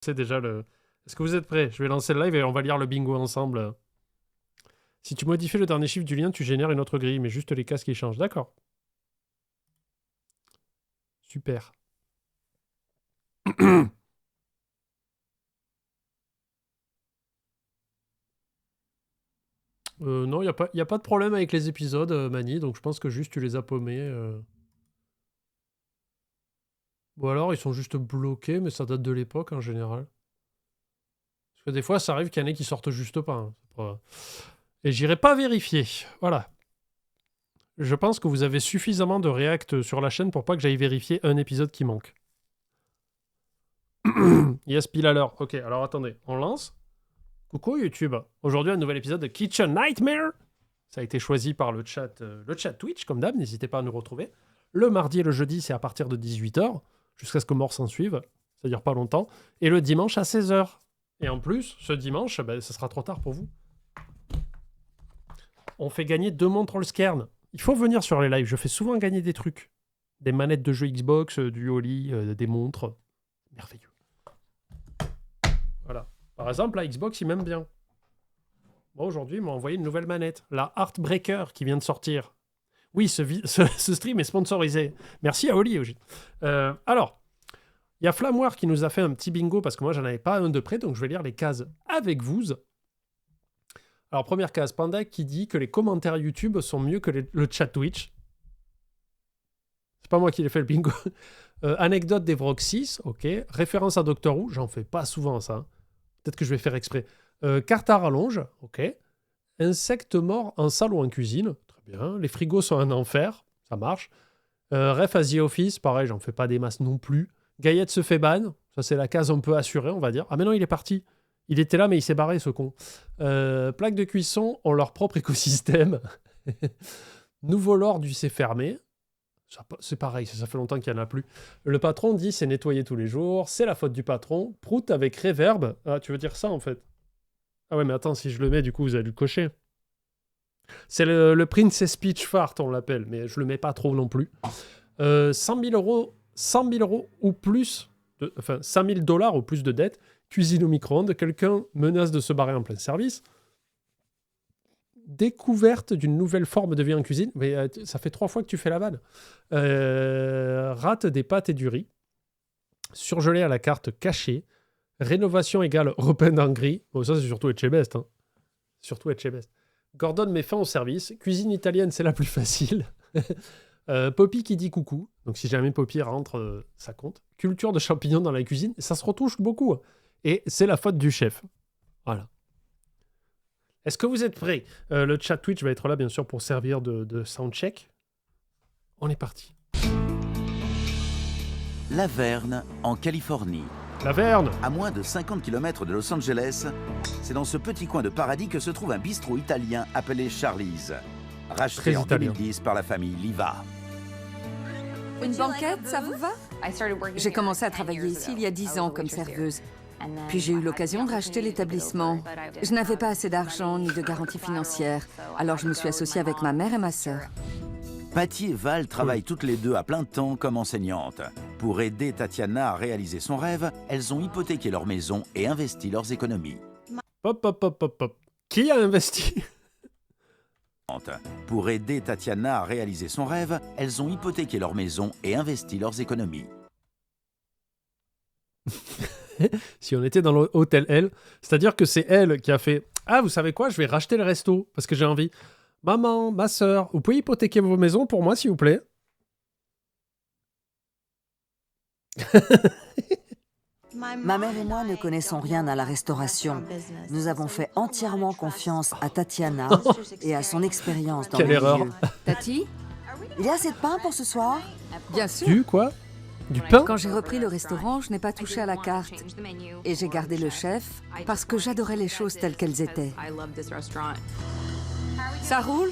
C'est déjà le... Est-ce que vous êtes prêts? Je vais lancer le live et on va lire le bingo ensemble. Si tu modifies le dernier chiffre du lien, tu génères une autre grille, mais juste les cases qui changent. D'accord. Super. Non, il n'y a pas de problème avec les épisodes, Mani, donc je pense que juste tu les as paumés. Ou alors ils sont juste bloqués, mais ça date de l'époque en général. Parce que des fois, ça arrive qu'il y en ait qui sortent juste pas. Hein. Et j'irai pas vérifier. Voilà. Je pense que vous avez suffisamment de react sur la chaîne pour pas que j'aille vérifier un épisode qui manque. Yes, pile à l'heure. Ok, alors attendez, on lance. Coucou YouTube. Aujourd'hui, un nouvel épisode de Kitchen Nightmare. Ça a été choisi par le chat Twitch, comme d'hab. N'hésitez pas à nous retrouver. Le mardi et le jeudi, c'est à partir de 18h, jusqu'à ce que mort s'en suive. Ça dure pas longtemps. Et le dimanche à 16h. Et en plus, ce dimanche, ça sera trop tard pour vous. On fait gagner 2 montres Allskern. Il faut venir sur les lives. Je fais souvent gagner des trucs. Des manettes de jeux Xbox, du Oli, des montres. Merveilleux. Voilà. Par exemple, la Xbox, il m'aime bien. Bon, aujourd'hui, ils m'ont envoyé une nouvelle manette. La Heartbreaker qui vient de sortir. Oui, ce stream est sponsorisé. Merci à Oli. Alors, il y a Flamware qui nous a fait un petit bingo parce que moi, j'en avais pas un de près, donc je vais lire les cases avec vous. Alors, première case, Panda qui dit que les commentaires YouTube sont mieux que le chat Twitch. C'est pas moi qui l'ai fait le bingo. Anecdote d'Evrox 6, ok. Référence à Doctor Who, j'en fais pas souvent ça. Peut-être que je vais faire exprès. Carte à rallonge, ok. Insectes morts en salle ou en cuisine, très bien. Les frigos sont un enfer, ça marche. Ref à The Office, pareil, j'en fais pas des masses non plus. Gaillette se fait ban, ça c'est la case un peu assurée, on va dire. Ah mais non, il est parti. Il était là, mais il s'est barré, ce con. Plaques de cuisson ont leur propre écosystème. Nouveau lore du c'est fermé. C'est pareil, ça fait longtemps qu'il n'y en a plus. Le patron dit c'est nettoyé tous les jours, c'est la faute du patron. Prout avec reverb. Ah, tu veux dire ça en fait? Ah ouais, mais attends, si je le mets, du coup, vous allez le cocher. C'est le Princess Peach Fart, on l'appelle, mais je le mets pas trop non plus. 100 000 euros ou plus, enfin 100 000 dollars ou plus de dettes. Cuisine au micro-ondes, quelqu'un menace de se barrer en plein service. Découverte d'une nouvelle forme de vie en cuisine. Mais ça fait 3 fois que tu fais la vanne. Rate des pâtes et du riz. Surgelé à la carte cachée. Rénovation égale repeindre en gris. Bon, ça, c'est surtout Etchebest. Hein. Surtout Etchebest. Gordon met fin au service. Cuisine italienne, c'est la plus facile. Poppy qui dit coucou. Donc, si jamais Poppy rentre, ça compte. Culture de champignons dans la cuisine. Ça se retouche beaucoup. Et c'est la faute du chef. Voilà. Est-ce que vous êtes prêts? Le chat Twitch va être là, bien sûr, pour servir de soundcheck. On est parti. La Verne, en Californie. La Verne. À moins de 50 km de Los Angeles, c'est dans ce petit coin de paradis que se trouve un bistrot italien appelé Charlie's, racheté en 2010 par la famille Liva. Une banquette, ça vous va? J'ai commencé à travailler ici il y a 10 ans comme serveuse. Puis j'ai eu l'occasion de racheter l'établissement. Je n'avais pas assez d'argent ni de garantie financière, alors je me suis associée avec ma mère et ma sœur. Patty et Val travaillent toutes les deux à plein temps comme enseignantes. Pour aider Tatiana à réaliser son rêve, elles ont hypothéqué leur maison et investi leurs économies. Hop. Qui a investi? Pour aider Tatiana à réaliser son rêve, elles ont hypothéqué leur maison et investi leurs économies. Si on était dans l'hôtel L, c'est-à-dire que c'est elle qui a fait « Ah, vous savez quoi, je vais racheter le resto parce que j'ai envie. Maman, ma sœur, vous pouvez hypothéquer vos maisons pour moi, s'il vous plaît ?» Ma mère et moi ne connaissons rien à la restauration. Nous avons fait entièrement confiance à Tatiana et à son expérience dans Quelle le erreur. milieu. Tati? Il y a assez de pain pour ce soir? Bien sûr. Du quoi? Du pain? Quand j'ai repris le restaurant, je n'ai pas touché à la carte. Et j'ai gardé le chef parce que j'adorais les choses telles qu'elles étaient. Ça roule?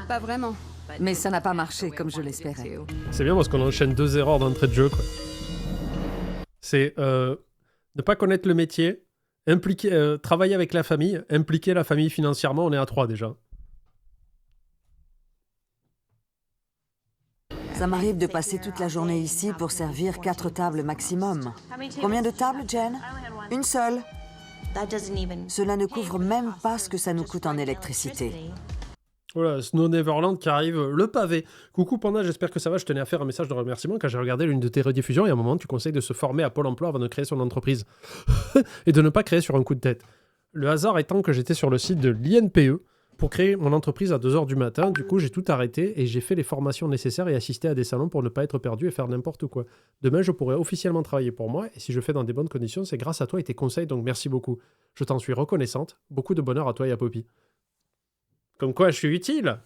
Pas vraiment. Mais ça n'a pas marché comme je l'espérais. C'est bien parce qu'on enchaîne 2 erreurs d'entrée de jeu, quoi. C'est ne pas connaître le métier, travailler avec la famille, impliquer la famille financièrement, on est à 3 déjà. Ça m'arrive de passer toute la journée ici pour servir 4 tables maximum. Combien de tables, Jen? Une seule. Cela ne couvre même pas ce que ça nous coûte en électricité. Voilà, Snow Neverland qui arrive, le pavé. Coucou Panda, j'espère que ça va. Je tenais à faire un message de remerciement quand j'ai regardé l'une de tes rediffusions. Il y a un moment, tu conseilles de se former à Pôle emploi avant de créer son entreprise. Et de ne pas créer sur un coup de tête. Le hasard étant que j'étais sur le site de l'INPE pour créer mon entreprise à 2h du matin. Du coup, j'ai tout arrêté et j'ai fait les formations nécessaires et assisté à des salons pour ne pas être perdu et faire n'importe quoi. Demain, je pourrai officiellement travailler pour moi. Et si je fais dans des bonnes conditions, c'est grâce à toi et tes conseils. Donc merci beaucoup. Je t'en suis reconnaissante. Beaucoup de bonheur à toi et à Poppy. Comme quoi, je suis utile.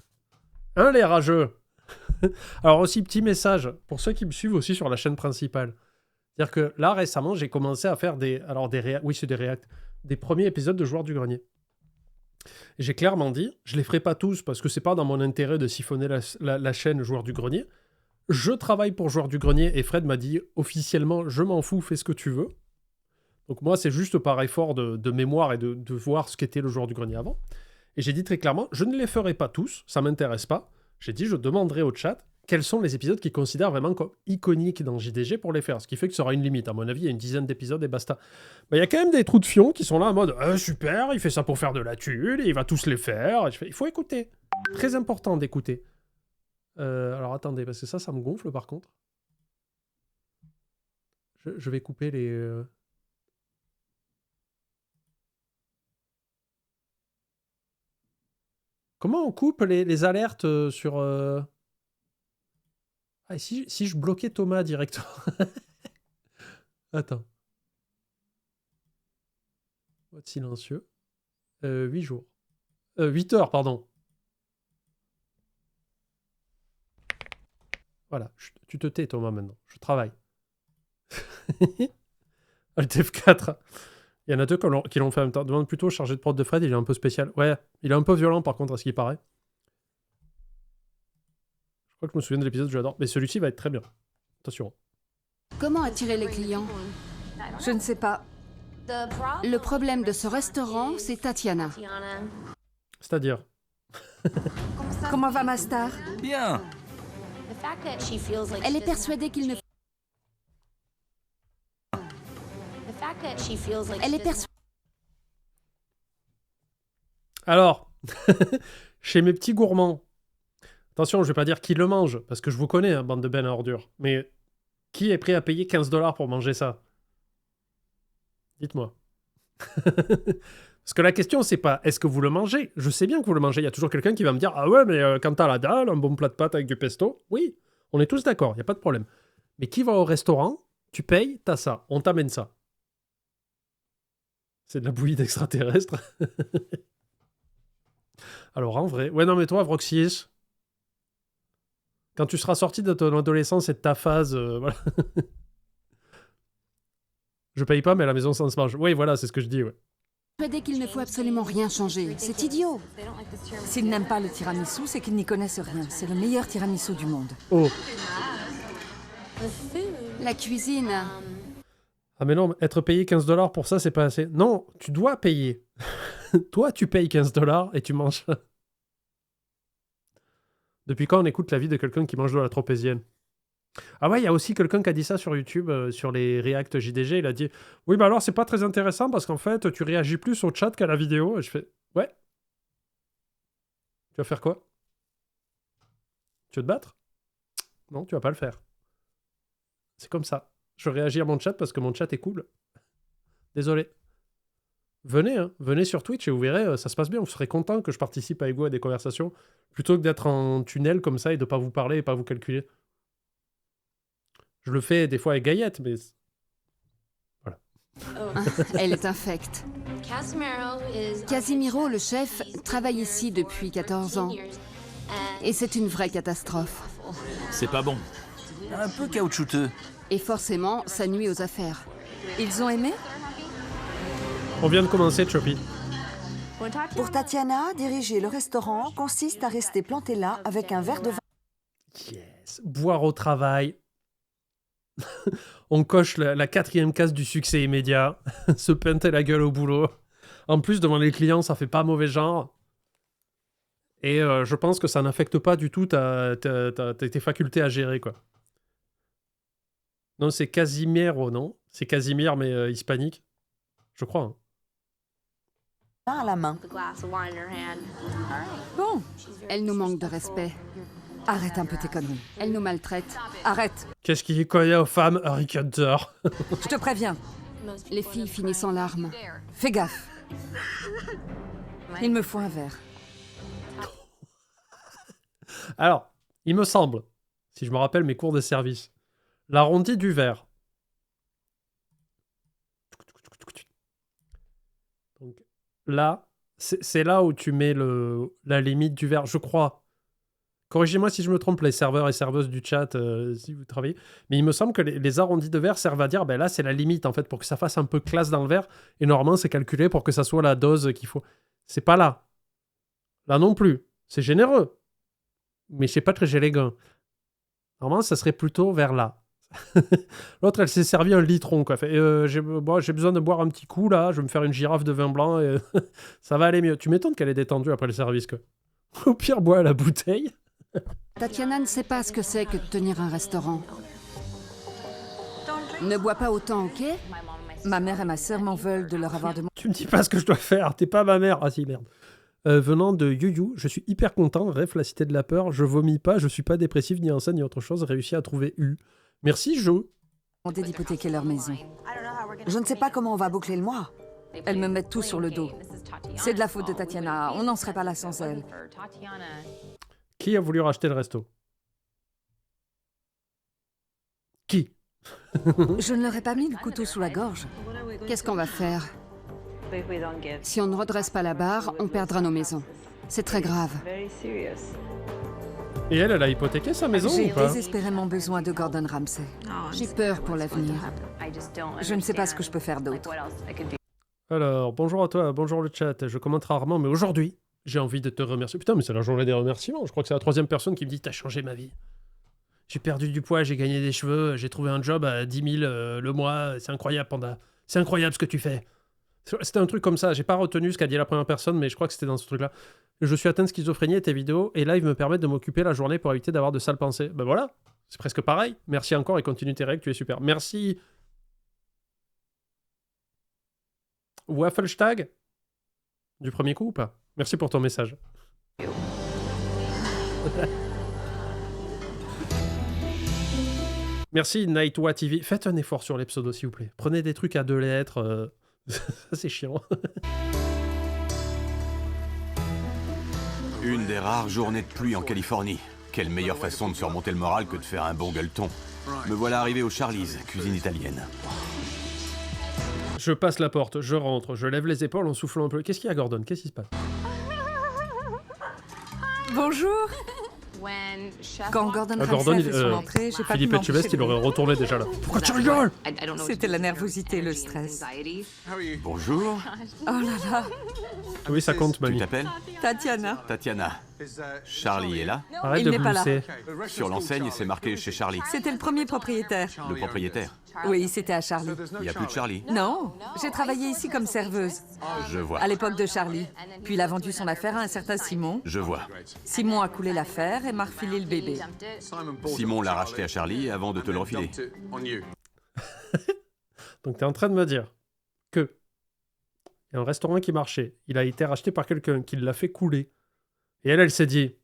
Hein, les rageux. Alors aussi, petit message pour ceux qui me suivent aussi sur la chaîne principale. C'est-à-dire que là, récemment, j'ai commencé à faire des premiers épisodes de Joueurs du Grenier. Et j'ai clairement dit, je les ferai pas tous parce que c'est pas dans mon intérêt de siphonner la chaîne Joueurs du Grenier. Je travaille pour Joueurs du Grenier et Fred m'a dit officiellement, je m'en fous, fais ce que tu veux. Donc moi, c'est juste par effort de mémoire et de voir ce qu'était le Joueur du Grenier avant. Et j'ai dit très clairement, je ne les ferai pas tous, ça m'intéresse pas. J'ai dit, je demanderai au chat quels sont les épisodes qu'ils considèrent vraiment comme iconiques dans JDG pour les faire. Ce qui fait que ça aura une limite. À mon avis, il y a une dizaine d'épisodes et basta. Il y a quand même des trous de fion qui sont là en mode super, il fait ça pour faire de la thune, et il va tous les faire. Il faut écouter. Très important d'écouter. Alors attendez, parce que ça me gonfle par contre. Je vais couper les... Comment on coupe les alertes sur... Ah, et si je bloquais Thomas directement. Attends. Mode silencieux. 8 jours. 8 heures, pardon. Voilà. Tu te tais, Thomas, maintenant. Je travaille. Alt F4. Il y en a deux qui l'ont fait en même temps. Demande plutôt au chargé de prod de Fred, il est un peu spécial. Ouais, il est un peu violent par contre, à ce qui paraît. Je crois que je me souviens de l'épisode que j'adore. Mais celui-ci va être très bien. Attention. Comment attirer les clients? Je ne sais pas. Le problème de ce restaurant, c'est Tatiana. C'est-à-dire Comment va ma star? Bien. Elle est persuadée qu'il ne... Elle est persuadée... Alors, chez mes petits gourmands, attention, je vais pas dire qui le mange, parce que je vous connais, hein, bande de bennes à ordures, mais qui est prêt à payer 15$ pour manger ça? Dites-moi. Parce que la question, c'est pas est-ce que vous le mangez? Je sais bien que vous le mangez. Il y a toujours quelqu'un qui va me dire ah ouais, mais quand t'as la dalle, un bon plat de pâtes avec du pesto, oui, on est tous d'accord, il n'y a pas de problème. Mais qui va au restaurant, tu payes, t'as ça, on t'amène ça. C'est de la bouillie d'extraterrestre. Alors en vrai, ouais, non, mais toi, Vroxys, quand tu seras sorti de ton adolescence et de ta phase, voilà. Je paye pas, mais à la maison, ça se mange. Oui, voilà, c'est ce que je dis, ouais. Persuadée qu'il ne faut absolument rien changer. C'est idiot. S'ils n'aiment pas le tiramisu, c'est qu'ils n'y connaissent rien. C'est le meilleur tiramisu du monde. Oh. La cuisine... Ah mais non, être payé 15$ pour ça, c'est pas assez. Non, tu dois payer. Toi, tu payes 15$ et tu manges. Depuis quand on écoute la vie de quelqu'un qui mange de la tropézienne? Ah ouais, il y a aussi quelqu'un qui a dit ça sur YouTube, sur les React JDG. Il a dit « Oui, bah alors, c'est pas très intéressant parce qu'en fait, tu réagis plus au chat qu'à la vidéo. » Et je fais « Ouais. Tu vas faire quoi? Tu veux te battre? Non, tu vas pas le faire. C'est comme ça. Je réagis à mon chat parce que mon chat est cool. Désolé. Venez, hein. Venez sur Twitch et vous verrez, ça se passe bien. Vous serez content que je participe avec vous à des conversations plutôt que d'être en tunnel comme ça et de pas vous parler et pas vous calculer. Je le fais des fois avec Gaillette, mais... Voilà. Elle est infecte. Casimiro, le chef, travaille ici depuis 14 ans. Et c'est une vraie catastrophe. C'est pas bon. Un peu caoutchouteux. Et forcément, ça nuit aux affaires. Ils ont aimé? On vient de commencer, Choppy. Pour Tatiana, diriger le restaurant consiste à rester planté là avec un verre de vin. Yes. Boire au travail. On coche la 4e case du succès immédiat. Se peinter la gueule au boulot. En plus, devant les clients, ça fait pas mauvais genre. Et je pense que ça n'affecte pas du tout tes facultés à gérer, quoi. Non, c'est Casimiro, non? C'est Casimir, mais hispanique. Je crois. Hein. Pain à la main. Bon, Elle nous manque de respect. arrête un peu tes conneries. Elle nous maltraite. Arrête, Qu'est-ce qu'il connaît aux femmes, Harry Hunter? je te préviens. Les filles finissent en larmes. Fais gaffe. Il me faut un verre. Alors, il me semble, si je me rappelle mes cours de service, l'arrondi du verre. Donc là, c'est là où tu mets la limite du verre, je crois. Corrigez-moi si je me trompe, les serveurs et serveuses du chat, si vous travaillez. Mais il me semble que les arrondis de verre servent à dire, ben là, c'est la limite, en fait, pour que ça fasse un peu classe dans le verre. Et normalement, c'est calculé pour que ça soit la dose qu'il faut. C'est pas là. Là non plus. C'est généreux. Mais c'est pas très élégant. Normalement, ça serait plutôt vers là. L'autre, elle s'est servi un litron, quoi. J'ai besoin de boire un petit coup, là. Je vais me faire une girafe de vin blanc. Et ça va aller mieux. Tu m'étonnes qu'elle est détendue après le service, quoi. Au pire, bois à la bouteille. Tatiana ne sait pas ce que c'est que de tenir un restaurant. Ne bois pas autant, ok? Ma mère et ma sœur m'en veulent de leur avoir demandé. Tu me dis pas ce que je dois faire. T'es pas ma mère. Ah si, merde. Venant de Yuyu, je suis hyper content. Ref, la cité de la peur. Je vomis pas. Je suis pas dépressif ni insane ni autre chose. Réussi à trouver U. Merci, Jo. D'hypothéquer leur maison. Je ne sais pas comment on va boucler le mois. Elles me mettent tout sur le dos. C'est de la faute de Tatiana. On n'en serait pas là sans elle. Qui a voulu racheter le resto? Qui? Je ne leur ai pas mis le couteau sous la gorge. Qu'est-ce qu'on va faire? Si on ne redresse pas la barre, on perdra nos maisons. C'est très grave. Et elle a hypothéqué sa maison J'ai ou pas? désespérément besoin de Gordon Ramsay. J'ai peur pour l'avenir. Je ne sais pas ce que je peux faire d'autre. Alors, bonjour à toi, bonjour le chat. Je commente rarement, mais aujourd'hui, j'ai envie de te remercier. Putain, mais c'est la journée des remerciements. Je crois que c'est la 3e personne qui me dit « T'as changé ma vie. J'ai perdu du poids, j'ai gagné des cheveux, j'ai trouvé un job à 10 000 le mois. C'est incroyable, Panda. C'est incroyable ce que tu fais. » C'était un truc comme ça. J'ai pas retenu ce qu'a dit la première personne, mais je crois que c'était dans ce truc-là. Je suis atteint de schizophrénie et tes vidéos et live me permettent de m'occuper la journée pour éviter d'avoir de sales pensées. Ben voilà, c'est presque pareil. Merci encore et continue tes règles, tu es super. Merci. Waffelstag du premier coup ou pas? Merci pour ton message. Merci Nightwa TV. Faites un effort sur les pseudos s'il vous plaît. Prenez des trucs à 2 lettres. Ça c'est chiant. Une des rares journées de pluie en Californie. Quelle meilleure façon de surmonter le moral que de faire un bon gueuleton. Me voilà arrivé au Charlie's, cuisine italienne. Je passe la porte, je rentre, je lève les épaules en soufflant un peu. Qu'est-ce qu'il y a, Gordon? Qu'est-ce qui se passe? Bonjour. Quand Gordon Gordon, Ramsay a fait son entrée, j'ai pas pu Philippe Etchebest, m'empêcher il aurait retourné déjà là. Pourquoi tu rigoles? C'était la nervosité, le stress. Bonjour, Oh là là, Oui, ça compte, tu mamie. t'appelles Tatiana. Tatiana. Charlie est là. Arrête Il de n'est pas là. glousser. Sur l'enseigne, c'est marqué chez Charlie. C'était le premier propriétaire. Le propriétaire. Oui, c'était à Charlie. Il n'y a plus de Charlie. Non, j'ai travaillé ici comme serveuse, Je vois. à l'époque de Charlie. Puis il a vendu son affaire à un certain Simon. Je vois. Simon a coulé l'affaire et m'a refilé le bébé. Simon l'a racheté à Charlie avant de te le refiler. Donc t'es en train de me dire que il y a un restaurant qui marchait, il a été racheté par quelqu'un qui l'a fait couler. Et elle s'est dit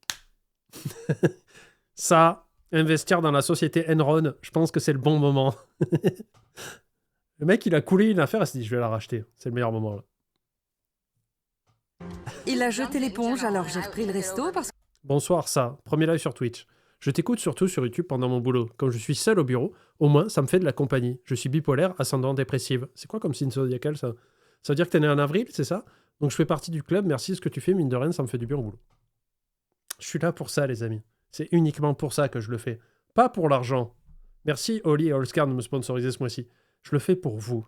ça, investir dans la société Enron, je pense que c'est le bon moment. Le mec, il a coulé une affaire, il s'est dit je vais la racheter. C'est le meilleur moment là. Il a jeté l'éponge, alors j'ai repris le resto parce que Bonsoir, ça. Premier live sur Twitch. Je t'écoute surtout sur YouTube pendant mon boulot. Quand je suis seul au bureau, au moins, ça me fait de la compagnie. Je suis bipolaire, ascendant dépressive. C'est quoi comme signe zodiacal, ça? Ça veut dire que t'es né en avril, c'est ça? Donc je fais partie du club. Merci de ce que tu fais, mine de rien, ça me fait du bien au boulot. Je suis là pour ça, les amis. C'est uniquement pour ça que je le fais. Pas pour l'argent. Merci, Oli et Allscar de me sponsoriser ce mois-ci. Je le fais pour vous.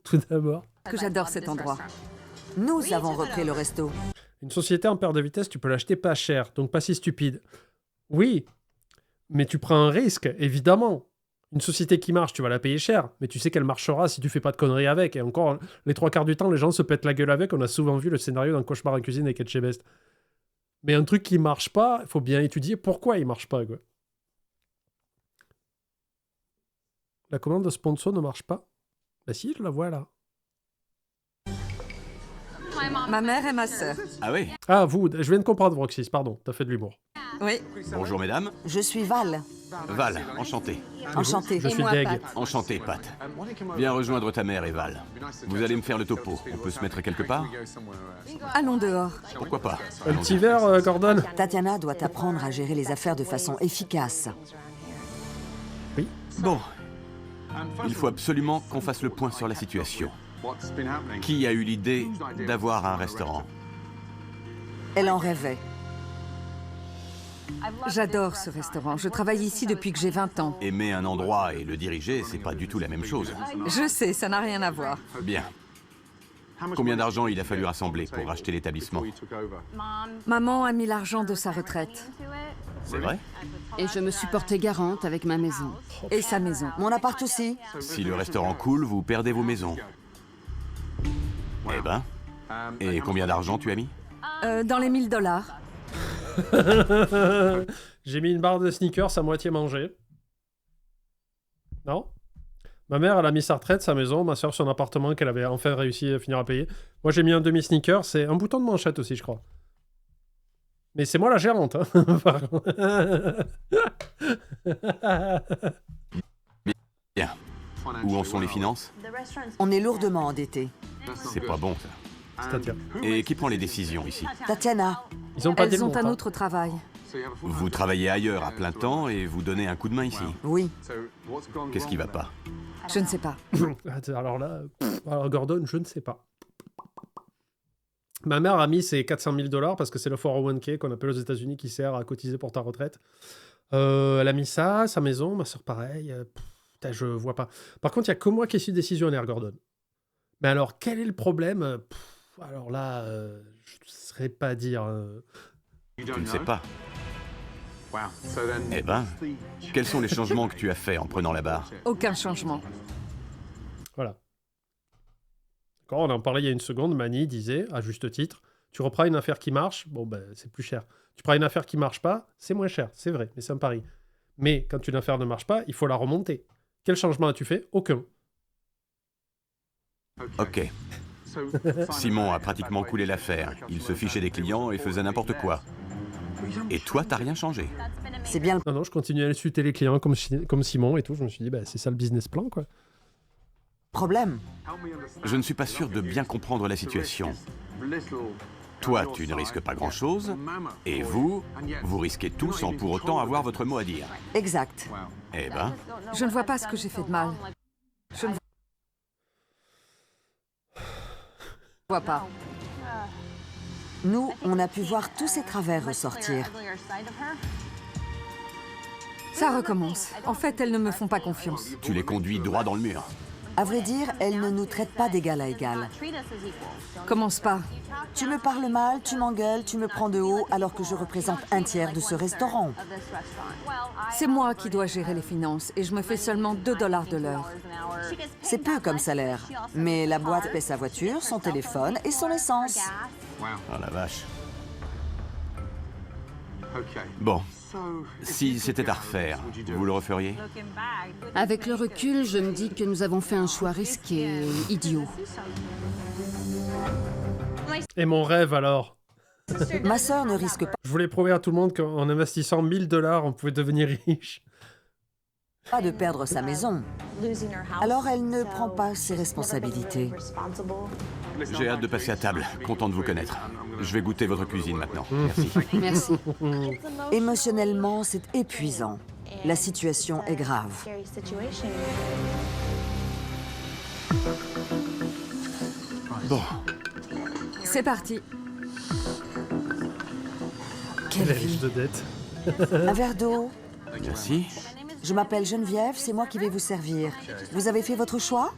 Tout d'abord. j'adore cet endroit. Nous avons repris le resto. Une société en paire de vitesse, tu peux l'acheter pas cher, donc pas si stupide. Oui, mais tu prends un risque, évidemment. Une société qui marche, tu vas la payer cher, mais tu sais qu'elle marchera si tu fais pas de conneries avec. Et encore, les 3 quarts du temps, les gens se pètent la gueule avec. On a souvent vu le scénario d'un Cauchemar en cuisine avec Etchebest. Mais un truc qui marche pas, il faut bien étudier pourquoi il marche pas, quoi. La commande de sponsor ne marche pas. Bah si, je la vois là. Ma mère et ma sœur. Ah oui. Ah, vous, je viens de comprendre, Roxys, pardon, t'as fait de l'humour. Oui, Bonjour mesdames. Je suis Val. Val, enchanté. Enchantée. Je Et suis moi, deg. Pat. Enchanté, Pat. Viens rejoindre ta mère et Val. Vous allez me faire le topo. On peut se mettre quelque part? allons dehors. Pourquoi pas? Un petit verre, Gordon? Tatiana doit apprendre à gérer les affaires de façon efficace. Bon. Il faut absolument qu'on fasse le point sur la situation. Qui a eu l'idée d'avoir un restaurant? Elle en rêvait. J'adore ce restaurant. Je travaille ici depuis que j'ai 20 ans. Aimer un endroit et le diriger, c'est pas du tout la même chose. Je sais, ça n'a rien à voir. Bien. Combien d'argent il a fallu rassembler pour racheter l'établissement? Maman a mis l'argent de sa retraite. C'est vrai? Et je me suis portée garante avec ma maison. Et sa maison. Mon appart aussi. Si le restaurant coule, vous perdez vos maisons. Eh ben. Et combien d'argent tu as mis? Dans les $1000. J'ai mis une barre de sneakers à moitié mangée. Non? Ma mère, elle a mis sa retraite, sa maison, ma soeur son appartement qu'elle avait enfin réussi à finir à payer. Moi, j'ai mis un demi-sneaker, c'est un bouton de manchette aussi, je crois. Mais c'est moi la gérante, hein. Par contre. Bien. Où en sont les finances? On est lourdement endettés. C'est pas bon, ça. C'est-à-dire, Et qui prend les décisions ici? Tatiana, ils ont pas dit Elles le ont un montant. autre travail. Vous travaillez ailleurs à plein temps et vous donnez un coup de main ici. oui. Qu'est-ce qui va pas? Je ne sais pas. Alors là, alors Gordon, je ne sais pas. Ma mère a mis ses $400 000 parce que c'est le 401k qu'on appelle aux États-Unis qui sert à cotiser pour ta retraite. Elle a mis ça, sa maison, ma soeur pareil. Putain, je vois pas. Par contre, il n'y a que moi qui suis décisionnaire, Gordon. Mais alors, quel est le problème? Alors là, je ne saurais pas dire. Tu ne sais pas. Eh ben, quels sont les changements que tu as faits en prenant la barre? Aucun changement. Voilà. Quand on en parlait il y a une seconde, Mani disait, à juste titre, tu reprends une affaire qui marche, bon ben c'est plus cher. Tu prends une affaire qui marche pas, c'est moins cher, c'est vrai, mais c'est un pari. Mais quand une affaire ne marche pas, il faut la remonter. Quel changement as-tu fait? Aucun. Ok. Simon a pratiquement coulé l'affaire. Il se fichait des clients et faisait n'importe quoi. Et toi, t'as rien changé. C'est bien le Non, non, je continue à insulter les clients comme Simon et tout. Je me suis dit, bah, c'est ça le business plan, quoi. problème. Je ne suis pas sûr de bien comprendre la situation. Toi, tu ne risques pas grand-chose, et vous, vous risquez tout sans pour autant avoir votre mot à dire. Exact. Eh ben, Je ne vois pas ce que j'ai fait de mal. Je ne vois pas. Nous, on a pu voir tous ses travers ressortir. Ça recommence. En fait, elles ne me font pas confiance. tu les conduis droit dans le mur. À vrai dire, elle ne nous traite pas d'égal à égal. Commence pas. Tu me parles mal, tu m'engueules, tu me prends de haut alors que je représente un tiers de ce restaurant. C'est moi qui dois gérer les finances et je me fais seulement $2 de l'heure. C'est peu comme salaire, mais la boîte paie sa voiture, son téléphone et son essence. Oh la vache. Bon, si c'était à refaire, vous le referiez? Avec le recul, je me dis que nous avons fait un choix risqué et idiot. Et mon rêve, alors? Ma sœur ne risque Je voulais prouver à tout le monde qu'en investissant $1000, on pouvait devenir riche. pas de perdre sa maison. Alors elle ne prend pas ses responsabilités. J'ai hâte de passer à table, content de vous connaître. Je vais goûter votre cuisine maintenant. Merci. Merci. Émotionnellement, c'est épuisant. La situation est grave. Bon, C'est parti. Quelle riche de dette. Un verre d'eau. merci. Je m'appelle Geneviève, c'est moi qui vais vous servir. Vous avez fait votre choix?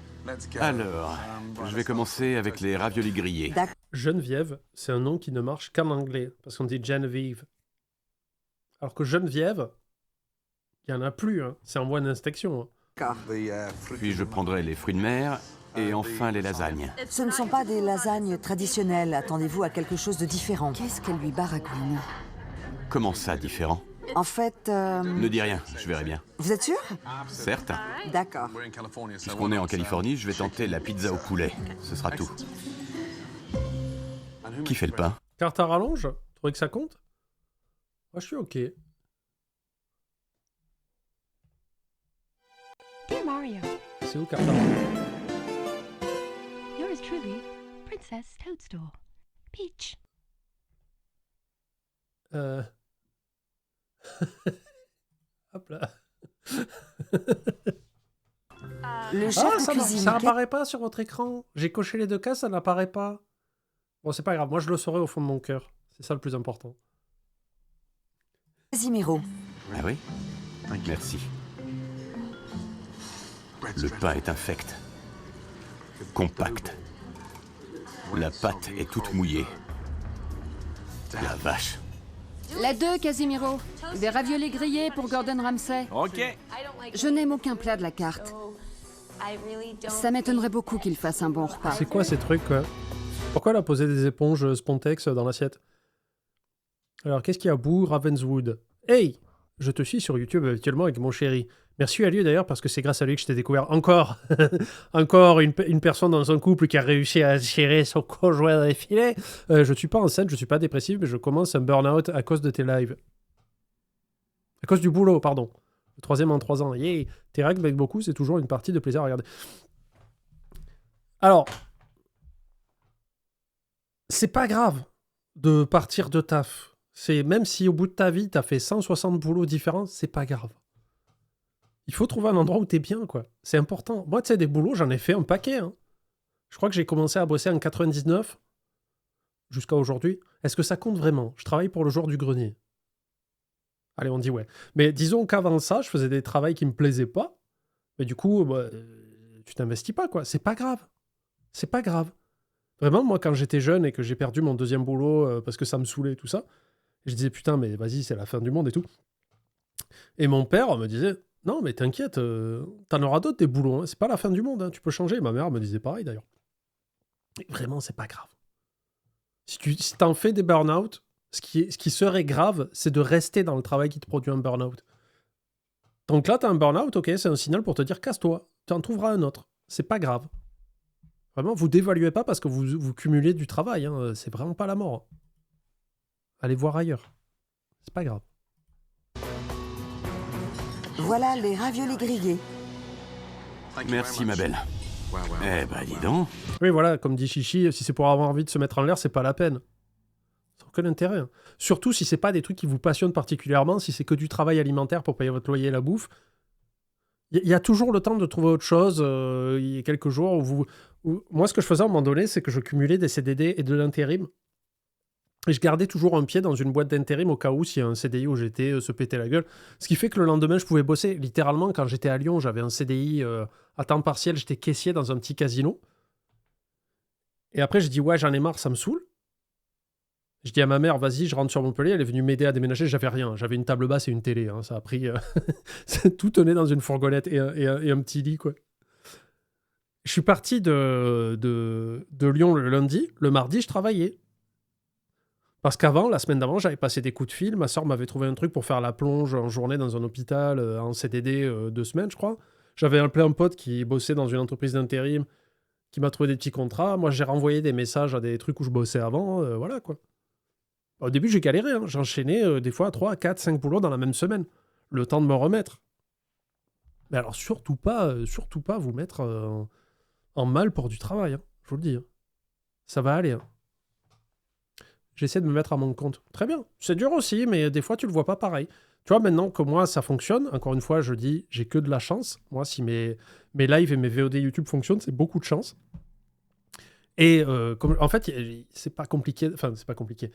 Alors, je vais commencer avec les raviolis grillés. Geneviève, c'est un nom qui ne marche qu'en anglais, parce qu'on dit Geneviève. Alors que Geneviève, il n'y en a plus, hein. C'est en voie d'inspection. Hein. Puis je prendrai les fruits de mer Et enfin, les lasagnes. Ce ne sont pas des lasagnes traditionnelles. Attendez-vous à quelque chose de différent. Qu'est-ce qu'elle lui baragouine? Comment ça, différent? En fait, Ne dis rien, je verrai bien. vous êtes sûr? Certes. D'accord. Puisqu'on est en Californie, je vais tenter la pizza au poulet. Ce sera tout. Qui fait le pain? Carte à rallonge? Tu trouvez que ça compte? Moi, je suis OK. Dear Mario, C'est où, carte à rallonge? yours truly, Princess Toadstool. Peach. Hop là. Le chef Ah, de ça, cuisine. ça apparaît pas sur votre écran. J'ai coché les deux cases, ça n'apparaît pas. Bon, c'est pas grave. Moi, je le saurai au fond de mon cœur. C'est ça le plus important. Casimiro. Ah oui? Merci. Le pain est infect. Compact. La pâte est toute mouillée. La vache. La 2, Casimiro. Des raviolis grillés pour Gordon Ramsay. Ok. Je n'aime aucun plat de la carte. Ça m'étonnerait beaucoup qu'il fasse un bon repas. C'est quoi ces trucs, quoi? Pourquoi elle a posé des éponges Spontex dans l'assiette? Alors, qu'est-ce qu'il y a à bout? Ravenswood. Hey! Je te suis sur YouTube habituellement avec mon chéri. Merci à lui d'ailleurs, parce que c'est grâce à lui que je t'ai découvert encore. Encore une personne dans un couple qui a réussi à gérer son conjoint dans les filets. Je suis pas enceinte, je suis pas dépressif, mais je commence un burn-out à cause de tes lives. À cause du boulot, pardon. Le 3e en 3 ans. Yeah. Tes règles avec beaucoup, c'est toujours une partie de plaisir à regarder. Alors, c'est pas grave de partir de taf. C'est même si au bout de ta vie, t'as fait 160 boulots différents, c'est pas grave. Il faut trouver un endroit où t'es bien, quoi. C'est important. Moi, tu sais, des boulots, j'en ai fait un paquet. Hein. Je crois que j'ai commencé à bosser en 99 jusqu'à aujourd'hui. Est-ce que ça compte vraiment? Je travaille pour le jour du grenier. Allez, on dit ouais. Mais disons qu'avant ça, je faisais des travails qui me plaisaient pas. Mais du coup, bah, tu t'investis pas, quoi. C'est pas grave. C'est pas grave. Vraiment, moi, quand j'étais jeune et que j'ai perdu mon 2e boulot parce que ça me saoulait, tout ça, je disais, putain, mais vas-y, c'est la fin du monde et tout. Et mon père me disait, non, mais t'inquiète, t'en auras d'autres des boulots, hein. C'est pas la fin du monde, hein. Tu peux changer. Ma mère me disait pareil, d'ailleurs. Et vraiment, c'est pas grave. Si t'en fais des burn-out, ce qui serait grave, c'est de rester dans le travail qui te produit un burn-out. Donc là, t'as un burn-out, ok, c'est un signal pour te dire, casse-toi, tu en trouveras un autre. C'est pas grave. Vraiment, vous dévaluez pas parce que vous cumulez du travail, hein. C'est vraiment pas la mort. Allez voir ailleurs. C'est pas grave. Voilà les raviolis grillés. Merci, ma belle. Eh ben, dis donc. Oui, voilà, comme dit Chichi, si c'est pour avoir envie de se mettre en l'air, c'est pas la peine. Ça n'a aucun intérêt. Hein. Surtout si c'est pas des trucs qui vous passionnent particulièrement, si c'est que du travail alimentaire pour payer votre loyer et la bouffe. Il y a toujours le temps de trouver autre chose. Il y a quelques jours où moi, ce que je faisais à un moment donné, c'est que je cumulais des CDD et de l'intérim. Et je gardais toujours un pied dans une boîte d'intérim au cas où, si un CDI où j'étais se pétait la gueule. Ce qui fait que le lendemain, je pouvais bosser. Littéralement, quand j'étais à Lyon, j'avais un CDI à temps partiel. J'étais caissier dans un petit casino. Et après, je dis, ouais, j'en ai marre, ça me saoule. Je dis à ma mère, vas-y, je rentre sur Montpellier. Elle est venue m'aider à déménager. J'avais rien. J'avais une table basse et une télé. Hein. Ça a pris... tout tenait dans une fourgonnette et un petit lit, quoi. Je suis parti de Lyon le lundi. Le mardi, je travaillais. Parce qu'avant, la semaine d'avant, j'avais passé des coups de fil. Ma soeur m'avait trouvé un truc pour faire la plonge en journée dans un hôpital, en CDD 2 semaines, je crois. J'avais appelé un pote qui bossait dans une entreprise d'intérim, qui m'a trouvé des petits contrats. Moi, j'ai renvoyé des messages à des trucs où je bossais avant. Voilà, quoi. Au début, j'ai galéré. Hein. J'enchaînais des fois 3, 4, 5 boulots dans la même semaine. Le temps de me remettre. Mais alors, surtout pas vous mettre en mal pour du travail. Hein. Je vous le dis. Hein. Ça va aller. Hein. J'essaie de me mettre à mon compte. Très bien. C'est dur aussi, mais des fois, tu le vois pas pareil. Tu vois, maintenant que moi, ça fonctionne, encore une fois, je dis, j'ai que de la chance. Moi, si mes lives et mes VOD YouTube fonctionnent, c'est beaucoup de chance. Et en fait, c'est pas compliqué. Enfin, c'est pas compliqué.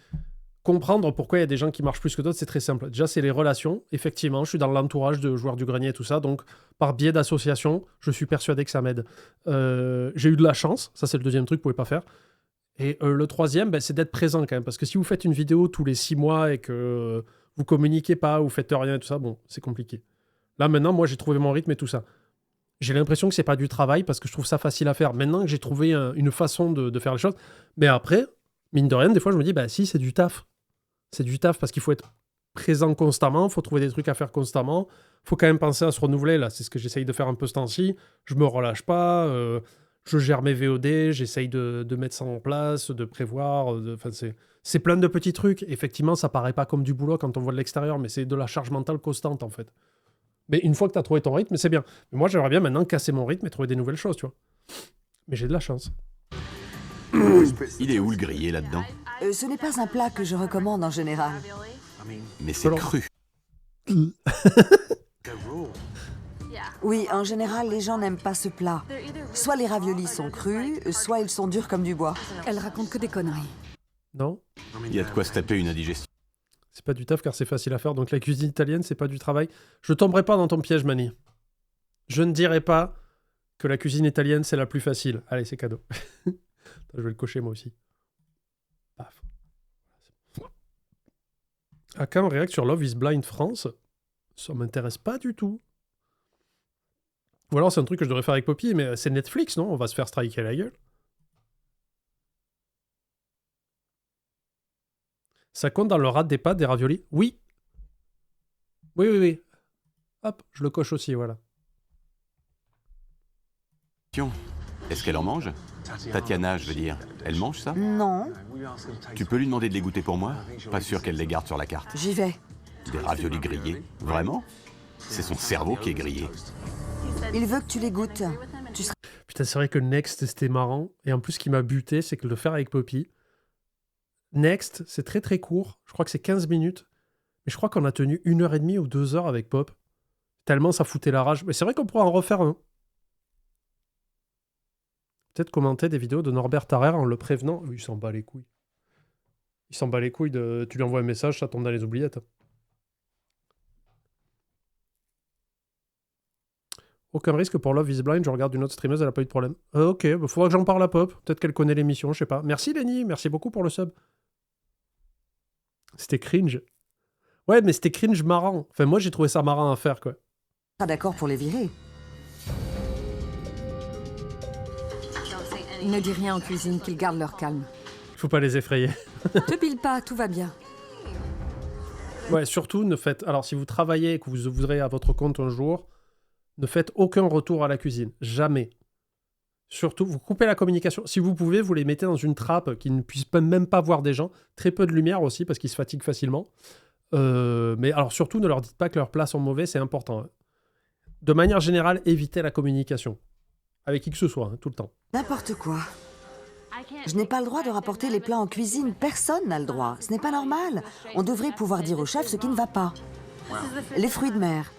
Comprendre pourquoi il y a des gens qui marchent plus que d'autres, c'est très simple. Déjà, c'est les relations. Effectivement, je suis dans l'entourage de joueurs du grenier et tout ça. Donc, par biais d'association, je suis persuadé que ça m'aide. J'ai eu de la chance. Ça, c'est le deuxième truc que vous pouvez pas faire. Et le troisième, c'est d'être présent quand même. Parce que si vous faites une vidéo tous les 6 mois et que vous communiquez pas, vous faites rien et tout ça, bon, c'est compliqué. Là, maintenant, moi, j'ai trouvé mon rythme et tout ça. j'ai l'impression que c'est pas du travail parce que je trouve ça facile à faire. Maintenant que j'ai trouvé une façon de faire les choses. Mais après, mine de rien, des fois, je me dis, bah si, c'est du taf. C'est du taf parce qu'il faut être présent constamment, il faut trouver des trucs à faire constamment. Il faut quand même penser à se renouveler, là. C'est ce que j'essaye de faire un peu ce temps-ci. Je me relâche pas, je gère mes VOD, j'essaye de mettre ça en place, de prévoir. Enfin, c'est plein de petits trucs. Effectivement, ça paraît pas comme du boulot quand on voit de l'extérieur, mais c'est de la charge mentale constante, en fait. Mais une fois que tu as trouvé ton rythme, c'est bien. Mais moi, j'aimerais bien maintenant casser mon rythme et trouver des nouvelles choses, tu vois. Mais j'ai de la chance. Il est où le grillé là-dedans? Ce n'est pas un plat que je recommande en général. Mais c'est Alors- cru. Oui, en général, les gens n'aiment pas ce plat. Soit les raviolis sont crus, soit ils sont durs comme du bois. Elle raconte que des conneries. Non, Il y a de quoi se taper une indigestion. c'est pas du taf car c'est facile à faire. Donc la cuisine italienne, c'est pas du travail. Je tomberai pas dans ton piège, Mani. Je ne dirai pas que la cuisine italienne, c'est la plus facile. Allez, c'est cadeau. Attends, je vais le cocher moi aussi. Paf. À quand réact sur Love is Blind France? Ça m'intéresse pas du tout. Ou alors c'est un truc que je devrais faire avec Poppy, mais c'est Netflix, non? On va se faire striker la gueule. Ça compte dans le rat des pâtes des raviolis? Oui. Oui. Hop, je le coche aussi, voilà. Est-ce qu'elle en mange? Tatiana, je veux dire. Elle mange ça? Non, Tu peux lui demander de les goûter pour moi? Pas sûr qu'elle les garde sur la carte. j'y vais. Des raviolis grillés? Vraiment? C'est son cerveau qui est grillé. Il veut que tu les goûtes. Tu seras Putain, c'est vrai que Next, c'était marrant. Et en plus, ce qui m'a buté, c'est que de le faire avec Poppy. Next, c'est très très court. Je crois que c'est 15 minutes. Mais je crois qu'on a tenu 1h30 ou 2 heures avec Pop. Tellement ça foutait la rage. Mais c'est vrai qu'on pourra en refaire un. Peut-être commenter des vidéos de Norbert Tarrer en le prévenant. Il s'en bat les couilles. Il s'en bat les couilles de... Tu lui envoies un message, ça tombe dans les oubliettes. Aucun risque pour Love is Blind, je regarde une autre streameuse, elle a pas eu de problème. Ok, bah faudra que j'en parle à Pop. Peut-être qu'elle connaît l'émission, je sais pas. Merci Lenny, merci beaucoup pour le sub. C'était cringe. Ouais, mais c'était cringe marrant. Enfin, moi j'ai trouvé ça marrant à faire, quoi. d'accord pour les virer. Ne dis rien en cuisine, qu'ils gardent leur calme. Faut pas les effrayer. Te pile pas, tout va bien. Ouais, surtout, ne faites... Alors, si vous travaillez et que vous ouvrez à votre compte un jour, ne faites aucun retour à la cuisine. Jamais. Surtout, vous coupez la communication. Si vous pouvez, vous les mettez dans une trappe qui ne puisse même pas voir des gens. Très peu de lumière aussi, parce qu'ils se fatiguent facilement. Mais alors, surtout, ne leur dites pas que leurs plats sont mauvais, c'est important. De manière générale, évitez la communication. Avec qui que ce soit, hein, tout le temps. N'importe quoi. Je n'ai pas le droit de rapporter les plats en cuisine. Personne n'a le droit. Ce n'est pas normal. On devrait pouvoir dire au chef ce qui ne va pas. Les fruits de mer.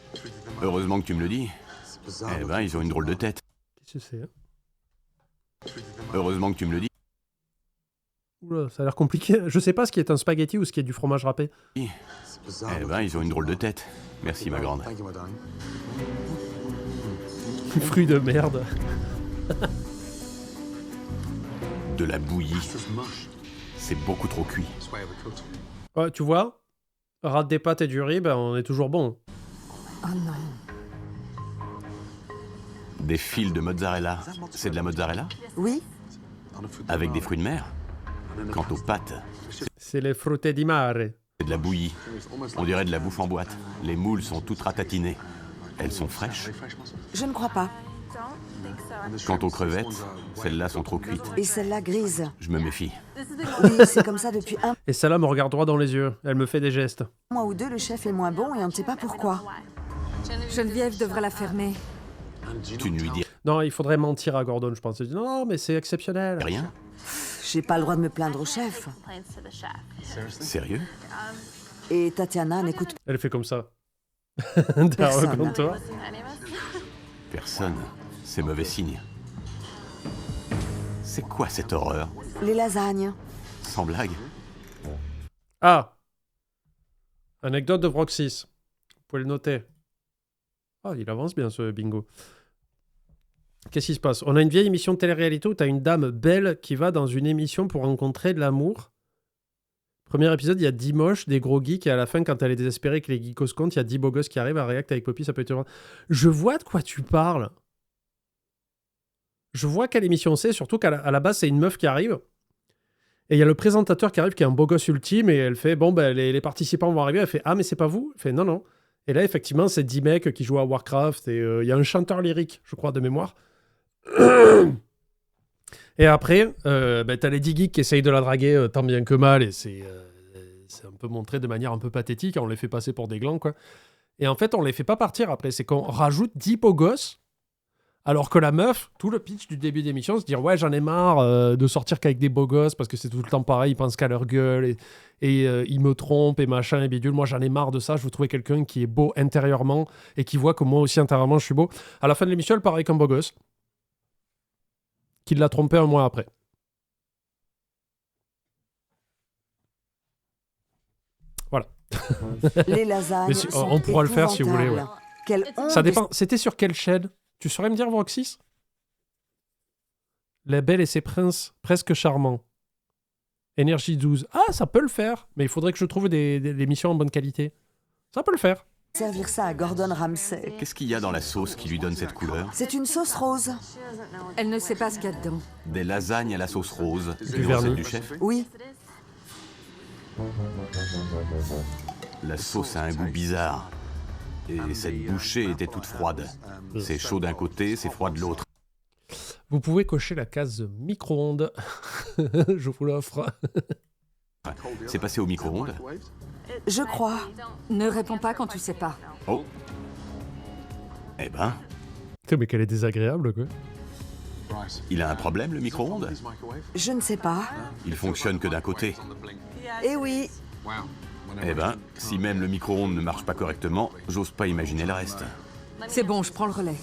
Heureusement que tu me le dis. Eh ben, ils ont une drôle de tête. Qu'est-ce que c'est, hein? Heureusement que tu me le dis. Oula, ça a l'air compliqué. Je sais pas ce qui est un spaghetti ou ce qui est du fromage râpé. Eh ben, ils ont une drôle de tête. Merci, ma grande. Fruits de merde. De la bouillie. C'est beaucoup trop cuit. Ouais, tu vois, rate des pâtes et du riz, ben, on est toujours bon. Oh non. Des fils de mozzarella. C'est de la mozzarella? Oui, Avec des fruits de mer? Quant aux pâtes, C'est les frutte di mare. c'est de la bouillie. On dirait de la bouffe en boîte. Les moules sont toutes ratatinées. Elles sont fraîches. je ne crois pas. Quant aux crevettes, celles-là sont trop cuites. Et celle-là grise. Je me méfie. Oui, c'est comme ça depuis un Et celle-là me regarde droit dans les yeux. Elle me fait des gestes. mois ou deux, le chef est moins bon et on ne sait pas pourquoi. Geneviève devrait la fermer. Tu ne lui dis Non, il faudrait mentir à Gordon, je pense. Il dit, non, mais c'est exceptionnel. rien? J'ai pas le droit de me plaindre au chef. Sérieux? Et Tatiana n'écoute Elle fait comme ça. T'es arrogant de toi. Personne. C'est mauvais signe. C'est quoi cette horreur? les lasagnes. Sans blague. Ah, anecdote de Vroxis. Vous pouvez le noter. Ah, il avance bien ce bingo. Qu'est-ce qui se passe? On a une vieille émission de télé-réalité où tu as une dame belle qui va dans une émission pour rencontrer de l'amour. Premier épisode, il y a 10 moches, des gros geeks, et à la fin, quand elle est désespérée que les geekos comptent, il y a 10 beaux gosses qui arrivent à React avec Poppy, ça peut être... Je vois de quoi tu parles. je vois quelle émission c'est, surtout qu'à la base, c'est une meuf qui arrive. Et il y a le présentateur qui arrive, qui est un beau gosse ultime, et elle fait, bon, ben, les participants vont arriver. Elle fait, ah, mais c'est pas vous? Elle fait, non, non. Et là, effectivement, c'est 10 mecs qui jouent à Warcraft, et il y a un chanteur lyrique, je crois, de mémoire. Et après, t'as les 10 geeks qui essayent de la draguer tant bien que mal, et c'est un peu montré de manière un peu pathétique, on les fait passer pour des glands, quoi. Et en fait, on les fait pas partir après, c'est qu'on rajoute 10 beaux gosses, alors que la meuf, tout le pitch du début d'émission, c'est de dire « Ouais, j'en ai marre de sortir qu'avec des beaux gosses, parce que c'est tout le temps pareil, ils pensent qu'à leur gueule, et ils me trompent, et machin, et bidule. Moi, j'en ai marre de ça, je veux trouver quelqu'un qui est beau intérieurement, et qui voit que moi aussi, intérieurement, je suis beau. » À la fin de l'émission, elle part avec un beau gosse, qui l'a trompé un mois après. Voilà. Les lasagnes Mais si, sont on pourra le faire si vous voulez, ouais. Quelle Ça honte. dépend. C'était sur quelle chaîne? Tu saurais me dire, Vroxys? La Belle et ses princes, presque charmants. Énergie 12. Ah, ça peut le faire. Mais il faudrait que je trouve des émissions en bonne qualité. Ça peut le faire. Servir ça à Gordon Ramsay. Qu'est-ce qu'il y a dans la sauce qui lui donne cette couleur? C'est une sauce rose. Elle ne sait pas ce qu'il y a dedans. Des lasagnes à la sauce rose. Du Une vernis. recette du chef? Oui, La sauce a un goût bizarre. Et cette bouchée était toute froide. C'est chaud d'un côté, c'est froid de l'autre. Vous pouvez cocher la case micro-ondes. Je vous l'offre. C'est passé au micro-ondes? je crois. Ne réponds pas quand tu sais pas. Oh. Eh ben, Putain, mais qu'elle est désagréable, quoi. il a un problème, le micro-ondes? Je ne sais pas. Il fonctionne que d'un côté. Eh oui, Eh ben, si même le micro-ondes ne marche pas correctement, j'ose pas imaginer le reste. C'est bon, je prends le relais.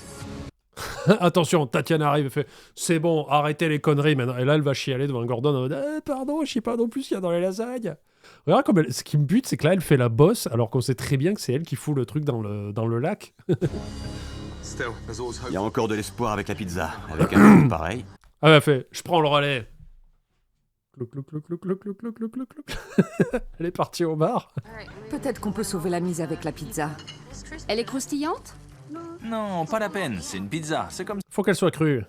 Attention, Tatiana arrive et fait « C'est bon, arrêtez les conneries maintenant. » Et là, elle va chialer devant Gordon en mode « Pardon, je sais pas non plus ce qu'il y a dans les lasagnes. » Regarde comme ce qui me bute, c'est que là, elle fait la bosse, alors qu'on sait très bien que c'est elle qui fout le truc dans le lac. Il y a encore de l'espoir avec la pizza. Avec un truc pareil. Ah, elle fait « Je prends le relais. » Clouc, clouc, clouc, clouc, clouc, clouc, clouc, clouc, clouc, clouc. Elle est partie au bar. Peut-être qu'on peut sauver la mise avec la pizza. Elle est croustillante? Non, pas la peine, c'est une pizza, c'est comme Faut qu'elle soit crue.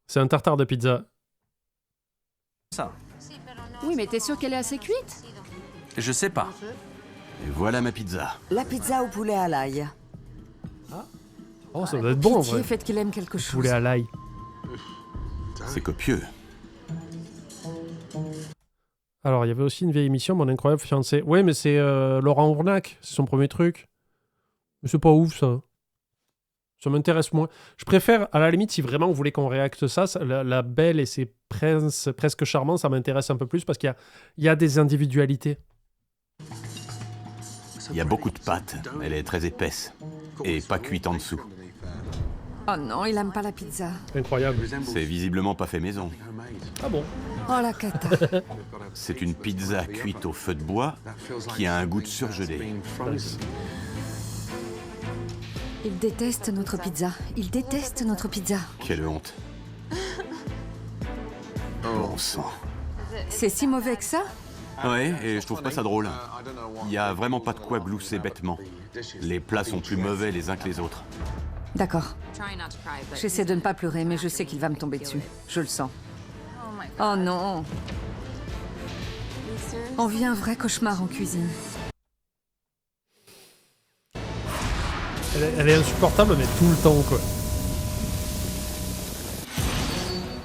C'est un tartare de pizza. ça. Oui, mais t'es sûr qu'elle est assez cuite? Je sais pas. Et voilà ma pizza. la pizza au poulet à l'ail. Oh, ça doit être bon, en Pitié, vrai. faites qu'il aime quelque chose. Poulet à l'ail. C'est copieux. Alors, il y avait aussi une vieille émission, Mon incroyable fiancé. Ouais, mais c'est Laurent Ournac. C'est son premier truc. Mais c'est pas ouf, ça. Ça m'intéresse moins. Je préfère, à la limite, si vraiment vous voulez qu'on réacte ça, la Belle et ses princes presque charmants, ça m'intéresse un peu plus parce qu'il y a des individualités. Il y a beaucoup de pâte. Elle est très épaisse. Et pas cuite en dessous. Oh non, il aime pas la pizza. Incroyable. C'est visiblement pas fait maison. Ah bon? Oh la cata. C'est une pizza cuite au feu de bois qui a un goût de surgelé. Nice. Il déteste notre pizza. Il déteste notre pizza. Quelle honte. Bon sang. C'est si mauvais que ça? Ouais, et je trouve pas ça drôle. Il y a vraiment pas de quoi glousser bêtement. Les plats sont plus mauvais les uns que les autres. D'accord. J'essaie de ne pas pleurer, mais je sais qu'il va me tomber dessus. Je le sens. Oh non. On vit un vrai cauchemar en cuisine. Elle est insupportable, mais tout le temps, quoi.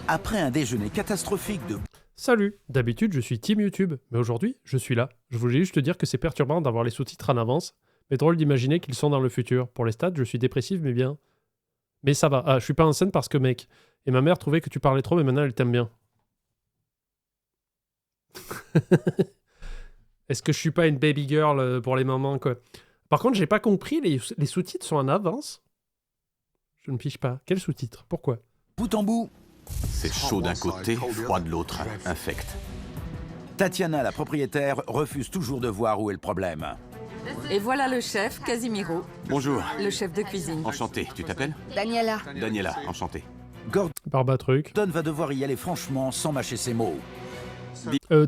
Après un déjeuner catastrophique de Salut, d'habitude je suis team YouTube, mais aujourd'hui je suis là. Je voulais juste te dire que c'est perturbant d'avoir les sous-titres en avance, mais drôle d'imaginer qu'ils sont dans le futur. Pour les stats, je suis dépressive, mais bien. Mais ça va, je suis pas enceinte parce que mec. Et ma mère trouvait que tu parlais trop, mais maintenant elle t'aime bien. Est-ce que je suis pas une baby girl pour les mamans, quoi? Par contre, j'ai pas compris, les sous-titres sont en avance? Je ne piche pas. Quels sous-titres? Pourquoi? bout en bout. C'est chaud d'un côté, froid de l'autre. Infect. Tatiana, la propriétaire, refuse toujours de voir où est le problème. Et voilà le chef, Casimiro, Bonjour. le chef de cuisine. Enchanté. Tu t'appelles? Daniela. Daniela. Enchanté. Gordon Barbatruc. va devoir y aller franchement sans mâcher ses mots.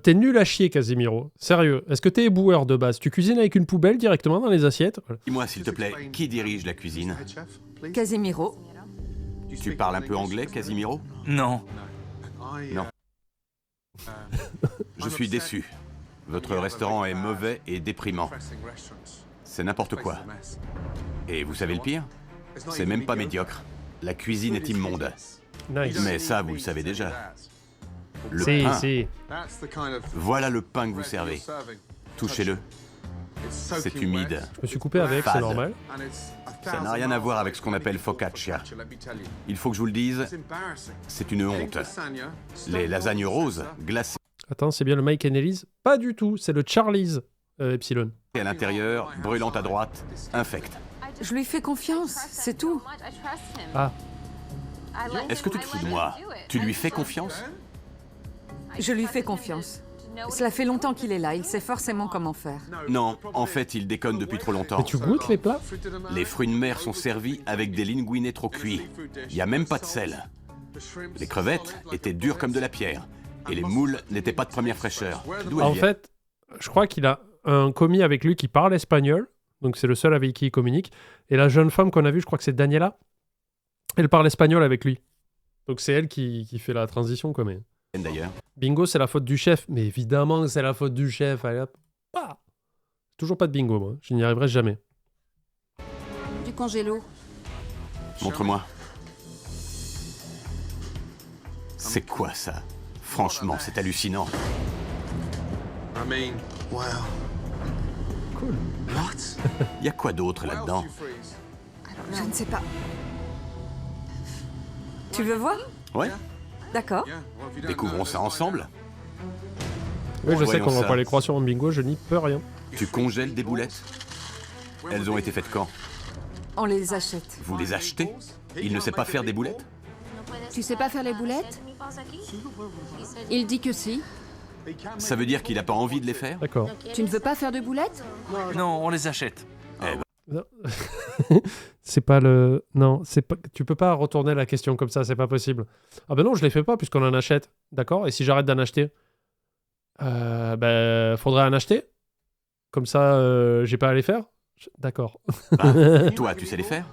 T'es nul à chier, Casimiro. Sérieux, est-ce que t'es éboueur de base? Tu cuisines avec une poubelle directement dans les assiettes? Voilà. Dis-moi, s'il te plaît, qui dirige la cuisine? Casimiro, Tu parles un peu anglais, Casimiro? Non. Non. Je suis déçu. Votre restaurant est mauvais et déprimant. C'est n'importe quoi. Et vous savez le pire? C'est même pas médiocre. La cuisine est immonde. Nice. Mais ça, vous le savez déjà. Le Si, pain. si. Voilà le pain que vous servez. Touchez-le. C'est humide. Je me suis coupé avec, c'est Fade. normal. Ça n'a rien à voir avec ce qu'on appelle focaccia. Il faut que je vous le dise, c'est une honte. Les lasagnes roses, glacées Attends, c'est bien le Mike and Elise? Pas du tout, c'est le Charlie's Epsilon. à l'intérieur, brûlantes à droite, infectes. Je lui fais confiance, c'est tout. Ah, Est-ce que tu te fous de moi? Tu lui fais confiance? Je lui fais confiance. Cela fait longtemps qu'il est là, il sait forcément comment faire. Non, en fait, il déconne depuis trop longtemps. mais tu goûtes les plats? Les fruits de mer sont servis avec des linguinés trop cuits. Il n'y a même pas de sel. Les crevettes étaient dures comme de la pierre. Et les moules n'étaient pas de première fraîcheur. D'où elles En viennent? fait, je crois qu'il a un commis avec lui qui parle espagnol, donc c'est le seul avec qui il communique. Et la jeune femme qu'on a vue, je crois que c'est Daniela, elle parle espagnol avec lui. Donc c'est elle qui fait la transition, quoi. Mais... D'ailleurs. Bingo, c'est la faute du chef. Mais évidemment que c'est la faute du chef. Allez, hop. Ah, toujours pas de bingo, moi. Je n'y arriverai jamais. Du congélo. Montre-moi. C'est quoi ça? Franchement, c'est hallucinant. Cool. Il y a quoi d'autre là-dedans? Je ne sais pas. Tu veux voir? Ouais, D'accord. découvrons ça ensemble. Oui, je sais Voyons qu'on va ça. pas les croire sur un bingo, je n'y peux rien. Tu congèles des boulettes? Elles ont été faites quand? On les achète. Vous les achetez? Il ne sait pas faire des boulettes? Tu sais pas faire les boulettes? Il dit que si. Ça veut dire qu'il n'a pas envie de les faire? D'accord. Tu ne veux pas faire de boulettes? Non, on les achète. Non. C'est pas le... Non, c'est pas... tu peux pas retourner la question comme ça, c'est pas possible. Ah ben non, je les fais pas puisqu'on en achète. D'accord? Et si j'arrête d'en acheter? Faudrait en acheter? Comme ça, j'ai pas à les faire? D'accord. Bah, toi, tu sais les faire?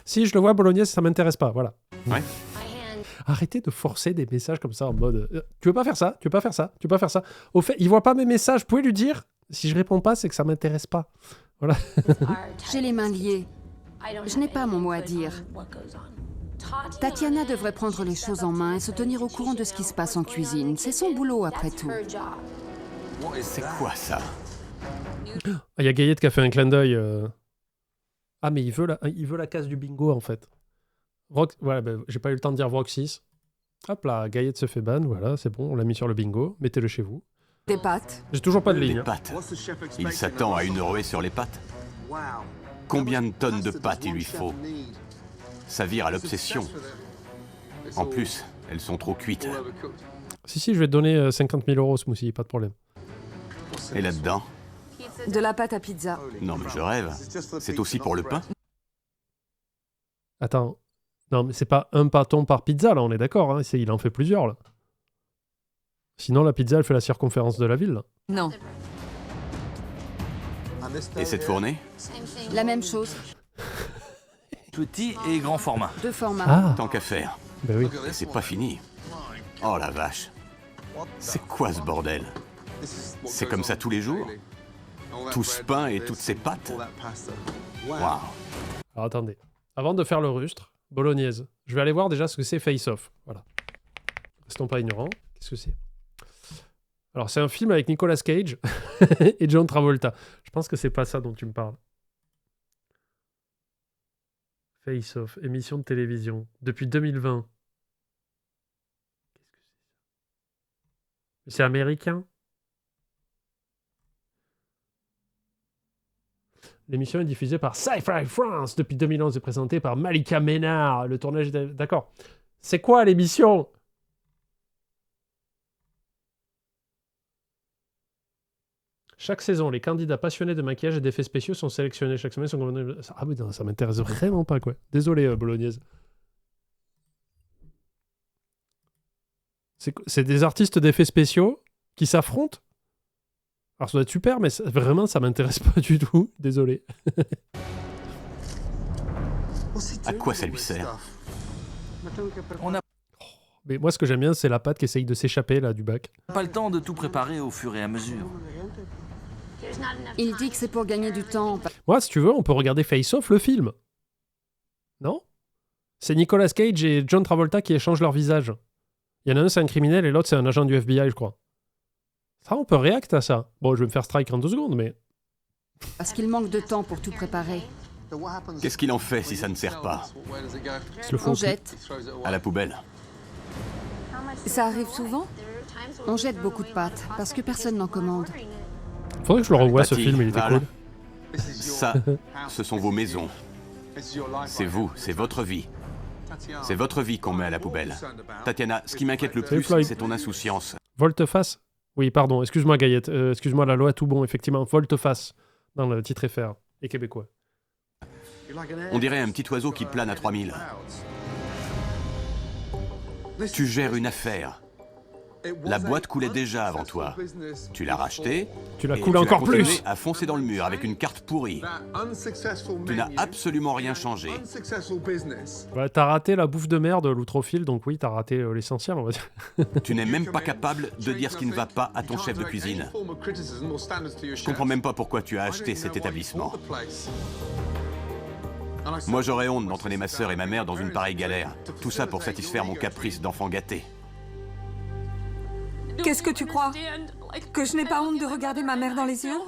Si je le vois bolognaise, ça m'intéresse pas, voilà. Ouais. Arrêtez de forcer des messages comme ça en mode tu veux pas faire ça, tu veux pas faire ça, tu veux pas faire ça. Au fait, il voit pas mes messages, vous pouvez lui dire si je réponds pas, c'est que ça m'intéresse pas. Voilà. J'ai les mains liées. Je n'ai pas mon mot à dire. Tatiana devrait prendre les choses en main et se tenir au courant de ce qui se passe en cuisine. C'est son boulot après tout. C'est quoi ça? Ah, il y a Gaillette qui a fait un clin d'œil. Ah, mais il veut la case du bingo en fait. Voilà, j'ai pas eu le temps de dire Vrock 6. Hop là, Gaillette se fait ban, voilà, c'est bon, on l'a mis sur le bingo. Mettez-le chez vous. Des pâtes. J'ai toujours pas de ligne. Des hein. pâtes. Il s'attend à une ruée sur les pâtes. Combien de tonnes de pâtes il lui faut? Ça vire à l'obsession. En plus, elles sont trop cuites. Si, je vais te donner 50 000 € smoothie, pas de problème. Et là-dedans? De la pâte à pizza. Non mais je rêve. C'est aussi pour le pain? Attends. Non, mais c'est pas un pâton par pizza, là, on est d'accord. Hein. Il en fait plusieurs, là. Sinon, la pizza, elle fait la circonférence de la ville, là. Non. Et cette fournée? La même chose. Petit et grand format. Deux formats. Ah, Tant qu'à faire. ben oui. Et c'est pas fini. Oh la vache. C'est quoi ce bordel? C'est comme ça tous les jours? Tout ce pain et toutes ces pâtes? Waouh. Alors, attendez. Avant de faire le rustre, bolognaise, je vais aller voir déjà ce que c'est Face Off. Voilà. Restons pas ignorants. Qu'est-ce que c'est? Alors, c'est un film avec Nicolas Cage et John Travolta. Je pense que c'est pas ça dont tu me parles. Face Off, émission de télévision, depuis 2020. Qu'est-ce que c'est ça? C'est américain? L'émission est diffusée par Sci-Fi France depuis 2011 et présentée par Malika Ménard. Le tournage est... D'accord. C'est quoi l'émission? Chaque saison, les candidats passionnés de maquillage et d'effets spéciaux sont sélectionnés. Chaque semaine, ah oui, non, ça m'intéresse vraiment pas, quoi. Désolé, bolognaise. C'est des artistes d'effets spéciaux qui s'affrontent? Alors, ça doit être super, mais vraiment, ça m'intéresse pas du tout. Désolé. À quoi ça lui sert? On n'a Mais moi, ce que j'aime bien, c'est la patte qui essaye de s'échapper là du bac. pas le temps de tout préparer au fur et à mesure. Il dit que c'est pour gagner du temps. Moi, si tu veux, on peut regarder Face Off, le film. Non? C'est Nicolas Cage et John Travolta qui échangent leur visage. Il y en a un, c'est un criminel, et l'autre, c'est un agent du FBI, je crois. Ça, on peut réacter à ça. Bon, je vais me faire strike en 2 secondes, mais... Parce qu'il manque de temps pour tout préparer. Qu'est-ce qu'il en fait si ça ne sert pas? Ils se le font On au cul. jette. À la poubelle. Ça arrive souvent? On jette beaucoup de pâtes, parce que personne n'en commande. Faudrait que je le revoie, ce Tati, film, il était Val, cool. Ça, ce sont vos maisons. C'est vous, c'est votre vie. C'est votre vie qu'on met à la poubelle. Tatiana, ce qui m'inquiète le Salut, plus, Floyd. c'est ton insouciance. Volte-face? Oui, pardon, excuse-moi Gaillette, excuse-moi la loi tout bon, effectivement, volte-face, dans le titre FR, et québécois. On dirait un petit oiseau qui plane à 3000. Tu gères une affaire. La boîte coulait déjà avant toi. Tu l'as rachetée. Tu la et coules tu as encore continué plus. à foncer dans le mur avec une carte pourrie. Tu n'as absolument rien changé. Ouais, t'as raté la bouffe de merde, l'outrophile, donc oui, t'as raté l'essentiel, on va dire. Tu n'es même pas capable de dire ce qui ne va pas à ton chef de cuisine. Je comprends même pas pourquoi tu as acheté cet établissement. Moi, j'aurais honte d'entraîner ma sœur et ma mère dans une pareille galère. Tout ça pour satisfaire mon caprice d'enfant gâté. Qu'est-ce que tu crois? Que je n'ai pas honte de regarder ma mère dans les yeux?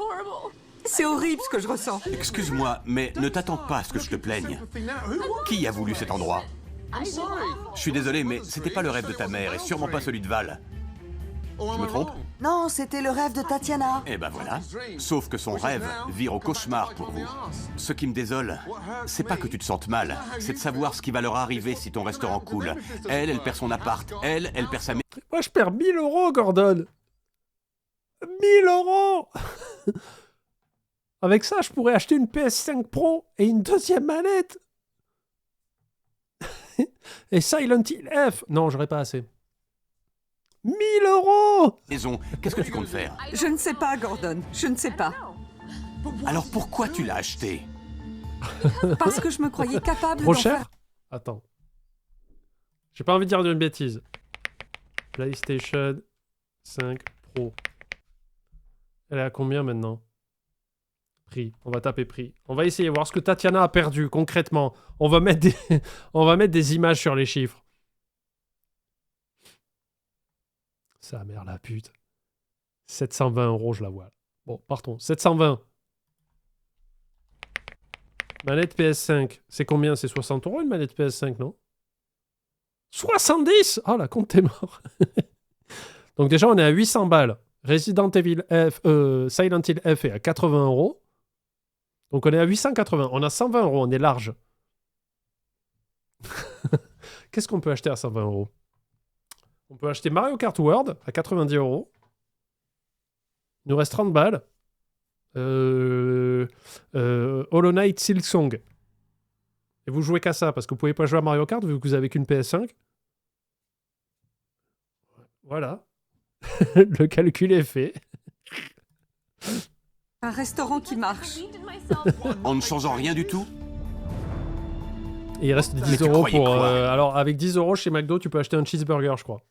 C'est horrible ce que je ressens. Excuse-moi, mais ne t'attends pas à ce que je te plaigne. Qui a voulu cet endroit? Je suis désolé, mais c'était pas le rêve de ta mère et sûrement pas celui de Val. Je me trompe? Non, c'était le rêve de Tatiana. Eh ben voilà. Sauf que son rêve vire au cauchemar pour vous. Ce qui me désole, c'est pas que tu te sentes mal, c'est de savoir ce qui va leur arriver si ton restaurant coule. Elle perd son appart. Elle perd sa maison. Moi, je perds 1000 €, Gordon. 1000 €. Avec ça, je pourrais acheter une PS5 Pro et une deuxième manette. Et Silent Hill F. Non, j'aurais pas assez. 1000 €. Qu'est-ce que tu comptes faire? Je ne sais pas, Gordon. Je ne sais pas. Alors pourquoi tu l'as acheté? Parce que je me croyais capable Trop d'en cher? faire. Attends. J'ai pas envie de dire une bêtise. PlayStation 5 Pro. Elle est à combien maintenant? Prix. On va taper prix. On va essayer de voir ce que Tatiana a perdu concrètement. On va mettre des images sur les chiffres. Sa mère la pute. 720 €, je la vois. Bon, partons. 720. Manette PS5. C'est combien? C'est 60 € une manette PS5, non? 70! Oh, la compte est mort. Donc déjà, on est à 800 balles. Resident Evil F, Silent Hill F est à 80 €. Donc on est à 880. On a 120 €. On est large. Qu'est-ce qu'on peut acheter à 120 €? On peut acheter Mario Kart World à 90 €. Il nous reste 30 balles. Hollow Knight Silksong. Et vous jouez qu'à ça, parce que vous pouvez pas jouer à Mario Kart vu que vous avez qu'une PS5. Voilà. Le calcul est fait. Un restaurant qui marche. En ne changeant rien du tout? Et il reste 10 Mais tu € croyais pour... quoi? alors, avec 10 € chez McDo, tu peux acheter un cheeseburger, je crois.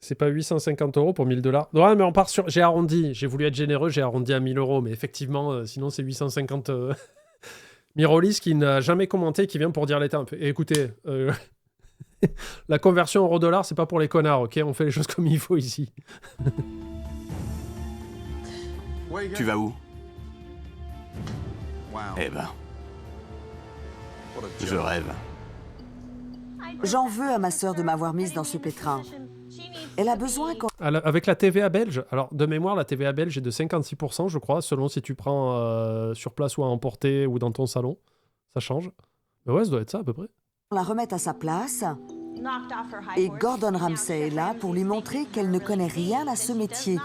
C'est pas 850 € pour 1000 $. Ouais, mais on part sur... J'ai arrondi. J'ai voulu être généreux, j'ai arrondi à 1000 €. Mais effectivement, sinon, c'est 850... Mirolis qui n'a jamais commenté, qui vient pour dire l'état un peu. Et écoutez, la conversion euro-dollar, c'est pas pour les connards, ok? On fait les choses comme il faut ici. Tu vas où? Eh ben... Je rêve. J'en veux à ma sœur de m'avoir mise dans ce pétrin. Elle a besoin qu'on... Avec la TVA belge, alors de mémoire, la TVA belge est de 56%, je crois, selon si tu prends sur place ou à emporter ou dans ton salon. Ça change. Mais ouais, ça doit être ça à peu près. la remette à sa place. Et Gordon Ramsay est là pour lui montrer qu'elle ne connaît rien à ce métier.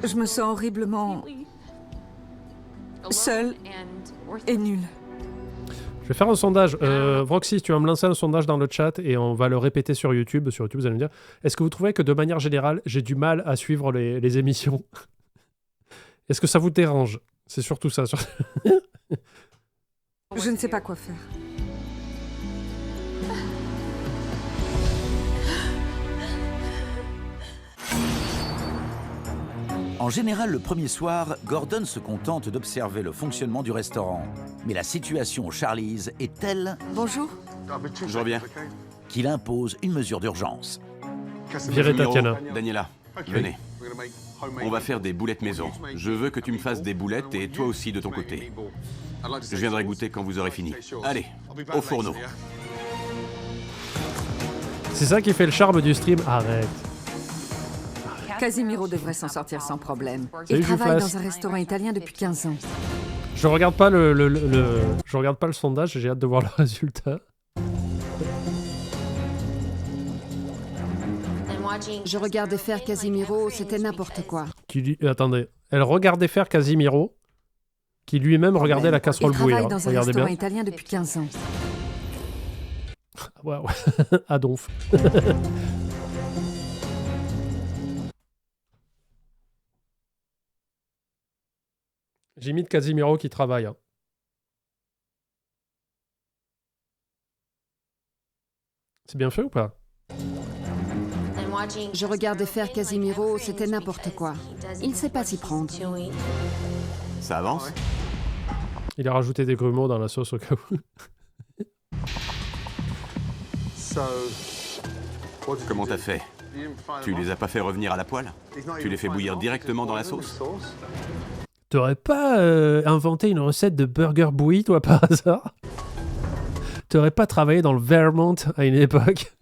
Je me sens horriblement seule et nulle. Je vais faire un sondage. Vroxy, tu vas me lancer un sondage dans le chat et on va le répéter sur YouTube. Sur YouTube, vous allez me dire, est-ce que vous trouvez que de manière générale, j'ai du mal à suivre les émissions? Est-ce que ça vous dérange? C'est surtout ça. Je ne sais pas quoi faire. En général, le premier soir, Gordon se contente d'observer le fonctionnement du restaurant. Mais la situation au Charlie's est telle Bonjour. Je reviens. qu'il impose une mesure d'urgence. Virez Tatiana. Daniela, venez. On va faire des boulettes maison. Je veux que tu me fasses des boulettes et toi aussi de ton côté. Je viendrai goûter quand vous aurez fini. Allez, au fourneau. C'est ça qui fait le charme du stream. Arrête. Casimiro devrait s'en sortir sans problème. Salut, Il travaille Juflas. dans un restaurant italien depuis 15 ans. Je regarde pas je regarde pas le sondage, j'ai hâte de voir le résultat. Je regardais faire Casimiro, c'était n'importe quoi. Attendez, elle regardait faire Casimiro, qui lui-même regardait la Il casserole bouillir. travaille dans un Regardez restaurant bien. italien depuis 15 ans. Ouais, ouais. Adonf. J'ai mis de Casimiro qui travaille. Hein. C'est bien fait ou pas? Je regardais faire Casimiro, c'était n'importe quoi. Il ne sait pas s'y prendre. Ça avance? Il a rajouté des grumeaux dans la sauce au cas où. Comment t'as fait? Tu les as pas fait revenir à la poêle? Tu les fais bouillir directement dans la sauce? T'aurais pas inventé une recette de burger bouilli, toi, par hasard? T'aurais pas travaillé dans le Vermont à une époque?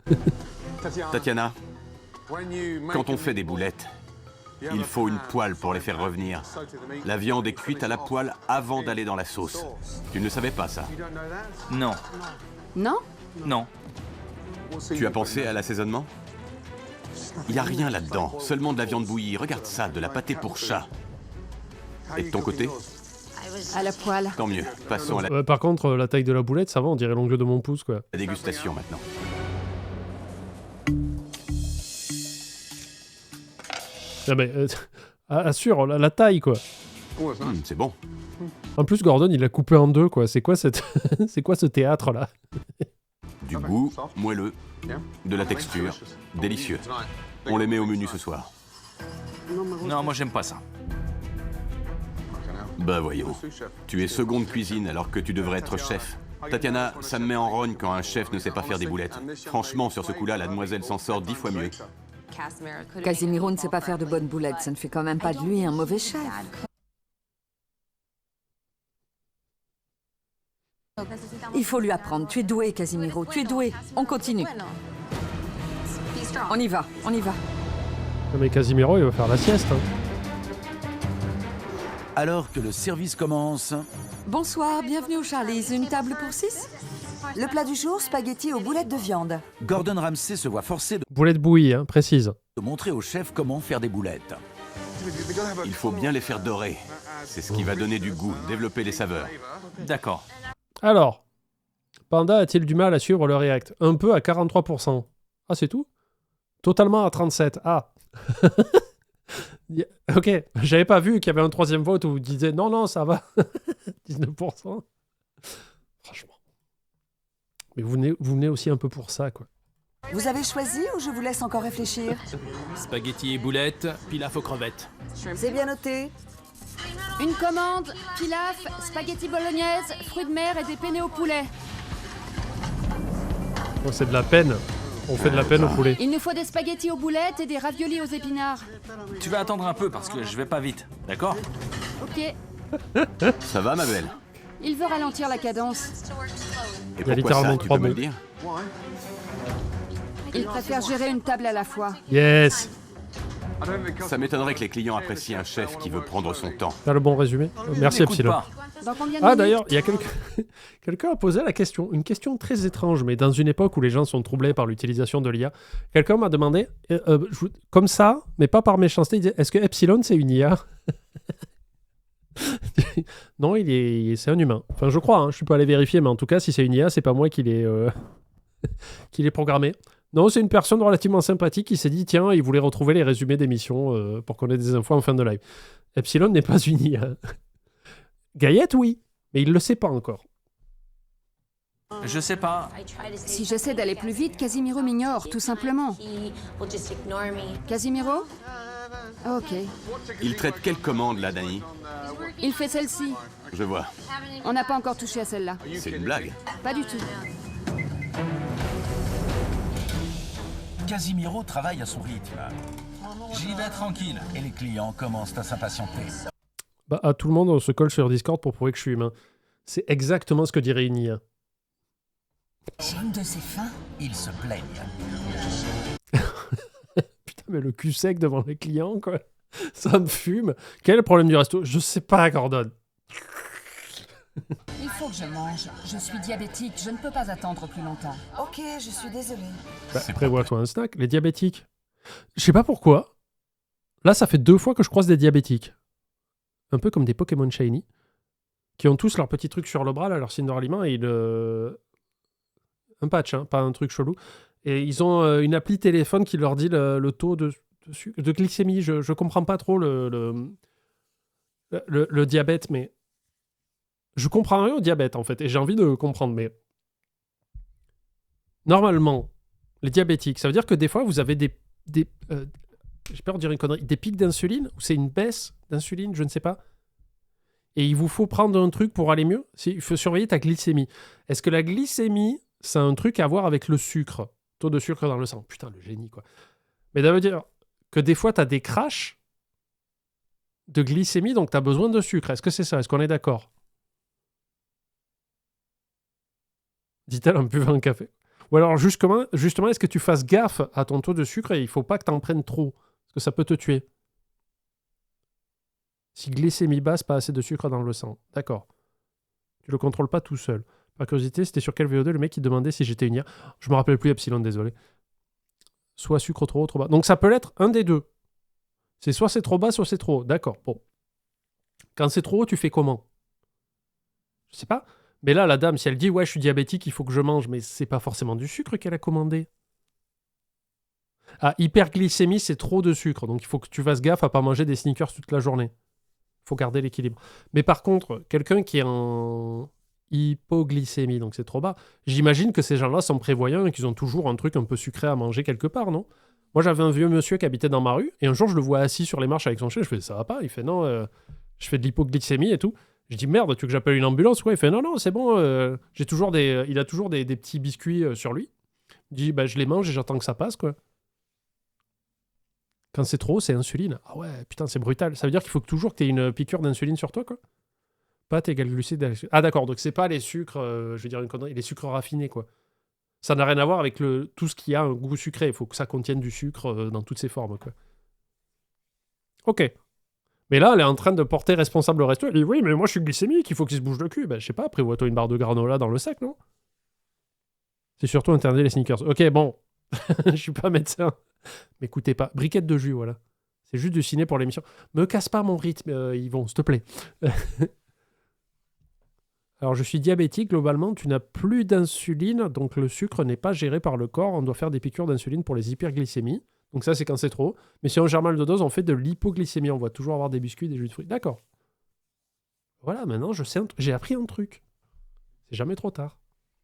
Tatiana, quand on fait des boulettes, il faut une poêle pour les faire revenir. La viande est cuite à la poêle avant d'aller dans la sauce. Tu ne savais pas ça? Non. Non? Non. Tu as pensé à l'assaisonnement? Il n'y a rien là-dedans, seulement de la viande bouillie. Regarde ça, de la pâtée pour chat. Et de ton côté? À la poêle. Tant mieux. Passons à la Par contre, la taille de la boulette, ça va, on dirait l'ongle de mon pouce, quoi. dégustation maintenant. Ah, mais, assure, la taille, quoi. C'est bon. En plus, Gordon, il l'a coupé en deux, quoi. C'est quoi cette... C'est quoi ce théâtre-là? Du goût, moelleux, de la texture, délicieux. On les met au menu ce soir. Non, moi j'aime pas ça. Bah voyons. Tu es seconde cuisine alors que tu devrais être chef. Tatiana, ça me met en rogne quand un chef ne sait pas faire des boulettes. Franchement, sur ce coup-là, la demoiselle s'en sort 10 fois mieux. Casimiro ne sait pas faire de bonnes boulettes, ça ne fait quand même pas de lui un mauvais chef. Il faut lui apprendre. Tu es doué, Casimiro, tu es doué. On continue. On y va, on y va. Non, mais Casimiro, il va faire la sieste. Hein. Alors que le service commence, Bonsoir, bienvenue au Charlie's. Une table pour 6? Le plat du jour, spaghettis aux boulettes de viande. Gordon Ramsay se voit forcé Boulette bouillie, hein, précise. de montrer au chef comment faire des boulettes. Il faut bien les faire dorer. C'est ce qui va donner du goût, développer les saveurs. D'accord. Alors, Panda a-t-il du mal à suivre le React? Un peu à 43%. Ah, c'est tout? Totalement à 37%. Ah. Ok, j'avais pas vu qu'il y avait un troisième vote où vous disiez non, non, ça va. 19%. Franchement. Mais vous venez aussi un peu pour ça, quoi. Vous avez choisi ou je vous laisse encore réfléchir? Spaghettis et boulettes, pilaf aux crevettes. C'est bien noté. Une commande, pilaf, spaghetti bolognaise, fruits de mer et des penne au poulet. Oh, c'est de la peine. On fait de la peine au poulet. Il nous faut des spaghettis aux boulettes et des raviolis aux épinards. Tu vas attendre un peu parce que je vais pas vite, d'accord? Ok. Ça va, ma belle? Il veut ralentir la cadence. Et Il y a pourquoi littéralement ça, tu trois peux me le mots. dire? Il préfère gérer une table à la fois. Yes. Ça m'étonnerait que les clients apprécient un chef qui veut prendre son temps. T'as le bon résumé? Merci, N'écoute Epsilon. pas. Dans combien de Ah minutes? d'ailleurs, il y a quelqu'un a posé la question, une question très étrange, mais dans une époque où les gens sont troublés par l'utilisation de l'IA, quelqu'un m'a demandé, comme ça, mais pas par méchanceté, il disait, est-ce que Epsilon c'est une IA? Non, c'est un humain. Enfin, je crois, hein, je suis pas allé vérifier, mais en tout cas, si c'est une IA, c'est pas moi qui l'ai programmé. Non, c'est une personne relativement sympathique qui s'est dit, tiens, il voulait retrouver les résumés d'émissions pour qu'on ait des infos en fin de live. Epsilon n'est pas une IA. Gaillette, oui, mais il le sait pas encore. Je sais pas. Si j'essaie d'aller plus vite, Casimiro m'ignore, tout simplement. Casimiro? Ok. Il traite quelle commande, là, Dani? Il fait celle-ci. Je vois. On n'a pas encore touché à celle-là. C'est une blague. Pas du tout. Casimiro travaille à son rythme. J'y vais tranquille. Et les clients commencent à s'impatienter. Bah, à tout le monde, on se colle sur Discord pour prouver que je suis humain. C'est exactement ce que dirait une IA. J'ai une de ces fins, ils se plaignent. Putain, mais le cul sec devant les clients, quoi. Ça me fume. Quel est le problème du resto? Je sais pas, Gordon. Il faut que je mange. Je suis diabétique, je ne peux pas attendre plus longtemps. Ok, je suis désolée. Bah, prévois-toi un snack. Les diabétiques. Je sais pas pourquoi. Là, ça fait 2 fois que je croise des diabétiques. Un peu comme des Pokémon Shiny. Qui ont tous leur petit truc sur le bras, là, leur signe de ralliement, et un patch, hein, pas un truc chelou. Et ils ont une appli téléphone qui leur dit le taux de glycémie. Je comprends pas trop le diabète, mais... Je comprends rien au diabète, en fait, et j'ai envie de comprendre, mais... Normalement, les diabétiques, ça veut dire que des fois, vous avez j'ai peur de dire une connerie, des pics d'insuline, ou c'est une baisse d'insuline, je ne sais pas. Et il vous faut prendre un truc pour aller mieux. Il faut surveiller ta glycémie. Est-ce que la glycémie, c'est un truc à voir avec le sucre? Taux de sucre dans le sang. Putain, le génie, quoi. Mais ça veut dire que des fois, tu as des crashs de glycémie, donc tu as besoin de sucre. Est-ce que c'est ça? Est-ce qu'on est d'accord? Dit-elle en buvant un café. Ou alors, justement, est-ce que tu fasses gaffe à ton taux de sucre et il faut pas que tu en prennes trop? Parce que ça peut te tuer. Si glycémie basse, pas assez de sucre dans le sang. D'accord. Tu le contrôles pas tout seul. Par curiosité, c'était sur quel VOD le mec qui demandait si j'étais une IA? Je me rappelle plus, Epsilon, désolé. Soit sucre trop haut, trop bas. Donc ça peut être un des deux. C'est soit c'est trop bas, soit c'est trop haut. D'accord, bon. Quand c'est trop haut, tu fais comment? Je sais pas. Mais là, la dame, si elle dit « Ouais, je suis diabétique, il faut que je mange », mais c'est pas forcément du sucre qu'elle a commandé. Ah, hyperglycémie, c'est trop de sucre. Donc il faut que tu fasses gaffe à pas manger des sneakers toute la journée. Il faut garder l'équilibre. Mais par contre, quelqu'un qui est en hypoglycémie, donc c'est trop bas, j'imagine que ces gens-là sont prévoyants et qu'ils ont toujours un truc un peu sucré à manger quelque part, non? Moi, j'avais un vieux monsieur qui habitait dans ma rue, et un jour, je le vois assis sur les marches avec son chien, je fais « Ça va pas ?» Il fait « Non, je fais de l'hypoglycémie et tout. » Je dis « Merde, tu veux que j'appelle une ambulance? » Ouais, il fait « Non, non, c'est bon, j'ai toujours il a toujours des petits biscuits sur lui. » Je dis « Bah, je les mange et j'attends que ça passe, quoi. » Quand c'est trop, c'est insuline. Ah ouais, putain, c'est brutal. Ça veut dire qu'il faut toujours que tu aies une piqûre d'insuline sur toi, quoi. Pâtes égale glucides. Ah d'accord, donc c'est pas les sucres, je veux dire une connerie, les sucres raffinés, quoi. Ça n'a rien à voir avec tout ce qui a un goût sucré. Il faut que ça contienne du sucre dans toutes ses formes, quoi. Ok. Mais là, elle est en train de porter responsable le resto. Elle dit, oui, mais moi, je suis glycémique, il faut qu'il se bouge le cul. Ben, je sais pas, prévois-toi une barre de granola dans le sac, non? C'est surtout interdit les sneakers. Ok, bon. Je suis pas médecin. M'écoutez pas. Briquette de jus, voilà. C'est juste du ciné pour l'émission. Me casse pas mon rythme, Yvon, s'il te plaît. Alors, je suis diabétique, globalement, tu n'as plus d'insuline, donc le sucre n'est pas géré par le corps. On doit faire des piqûres d'insuline pour les hyperglycémies. Donc ça, c'est quand c'est trop. Mais si on gère mal de dose, on fait de l'hypoglycémie. On va toujours avoir des biscuits, des jus de fruits. D'accord. Voilà, maintenant, je sais j'ai appris un truc. C'est jamais trop tard.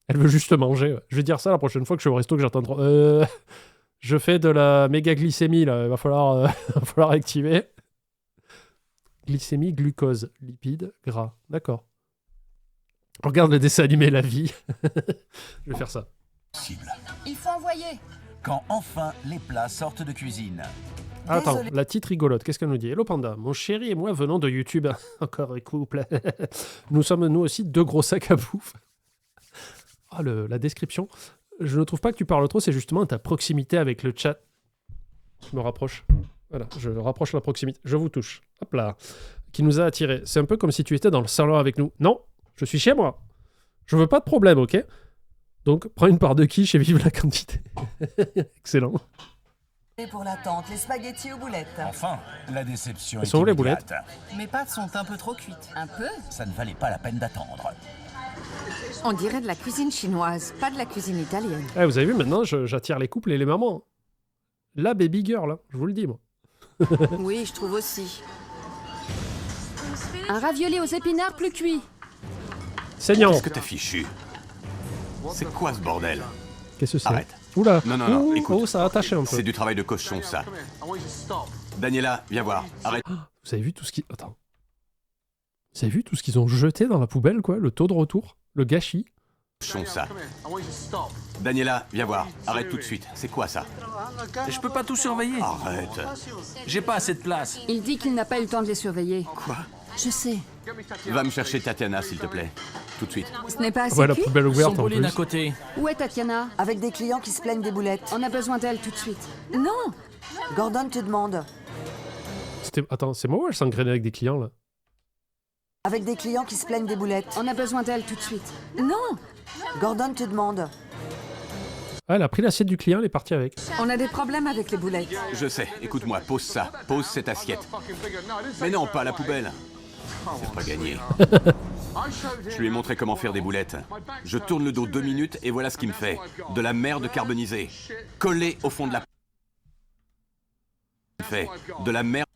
Elle veut juste manger. Ouais. Je vais dire ça la prochaine fois que je suis au resto que j'attends trop. Je fais de la méga glycémie, là. Il va falloir activer. Glycémie, glucose, lipides, gras. D'accord. Regarde le dessin animé La Vie. Je vais faire ça. Il faut envoyer. Quand enfin les plats sortent de cuisine. Attends, la petite rigolote, qu'est-ce qu'elle nous dit? Hello Panda, mon chéri et moi venons de YouTube. Encore un couple. Nous sommes nous aussi 2 gros sacs à bouffe. Ah, la description. Je ne trouve pas que tu parles trop, c'est justement ta proximité avec le chat. Je me rapproche. Voilà, je rapproche la proximité. Je vous touche. Hop là. Qui nous a attirés. C'est un peu comme si tu étais dans le salon avec nous. Non, je suis chez moi. Je veux pas de problème, ok? Donc, prends une part de quiche et vive la quantité. Excellent. Et pour l'attente, les spaghettis aux boulettes. Enfin, la déception. Elles sont où les boulettes? Mes pâtes sont un peu trop cuites. Un peu? Ça ne valait pas la peine d'attendre. On dirait de la cuisine chinoise, pas de la cuisine italienne. Eh, vous avez vu, maintenant, j'attire les couples et les mamans. La baby girl, hein, je vous le dis, moi. Oui, je trouve aussi. Un ravioli aux épinards plus cuit. Saignant. Qu'est-ce que t'as fichu? C'est quoi ce bordel? Qu'est-ce que c'est? Arrête. Oula. Non, écoute. Oh, ça a attaché un peu. C'est du travail de cochon, ça. Daniela, viens voir. Arrête. Vous avez vu tout ce qui... Attends. Vous avez vu tout ce qu'ils ont jeté dans la poubelle, quoi? Le taux de retour? Le gâchis? Cochon, ça. Daniela, viens voir. Arrête tout de suite. C'est quoi, ça? Je peux pas tout surveiller. Arrête. J'ai pas assez de place. Il dit qu'il n'a pas eu le temps de les surveiller. Quoi? Je sais. Va me chercher Tatiana, s'il te plaît. Tout de suite. Ce n'est pas assez Ouais, la cuit? poubelle ouverte Son en boulet d'un plus. côté. Où est Tatiana? Avec des clients qui se plaignent des boulettes. On a besoin d'elle tout de suite. Non. Gordon te demande. Attends, c'est moi ou elle s'engrainait avec des clients, là? Avec des clients qui se plaignent des boulettes. On a besoin d'elle tout de suite. Non. Gordon te demande. Ah, elle a pris l'assiette du client, elle est partie avec. On a des problèmes avec les boulettes. Je sais. Écoute-moi. Pose ça. Pose cette assiette. Mais non, pas à la poubelle. C'est pas gagné. Je lui ai montré comment faire des boulettes. Je tourne le dos 2 minutes et voilà ce qu'il me fait. De la merde carbonisée. Collée au fond de la... Fait. De la merde...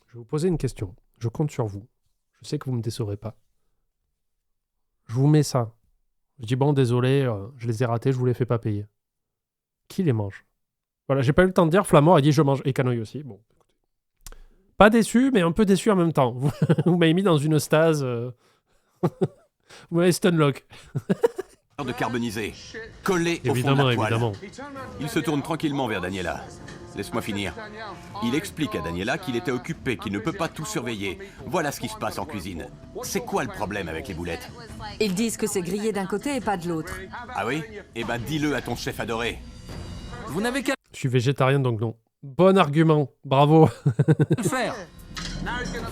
Je vais vous poser une question. Je compte sur vous. Je sais que vous me décevrez pas. Je vous mets ça. Je dis bon, désolé, je les ai ratés, je vous les fais pas payer. Qui les mange? Voilà, j'ai pas eu le temps de dire. Flamand a dit je mange. Et Canoë aussi. Bon, écoutez. Pas déçu, mais un peu déçu en même temps. Vous m'avez mis dans une stase. Vous m'avez stunlock. de carbonisée. Collée au fond de Évidemment, la poêle. évidemment. Il se tourne tranquillement vers Daniela. Laisse-moi finir. Il explique à Daniela qu'il était occupé, qu'il ne peut pas tout surveiller. Voilà ce qui se passe en cuisine. C'est quoi le problème avec les boulettes? Ils disent que c'est grillé d'un côté et pas de l'autre. Ah oui? Eh ben dis-le à ton chef adoré. Vous n'avez qu'à Je suis végétarien, donc non. Bon argument. Bravo. le faire.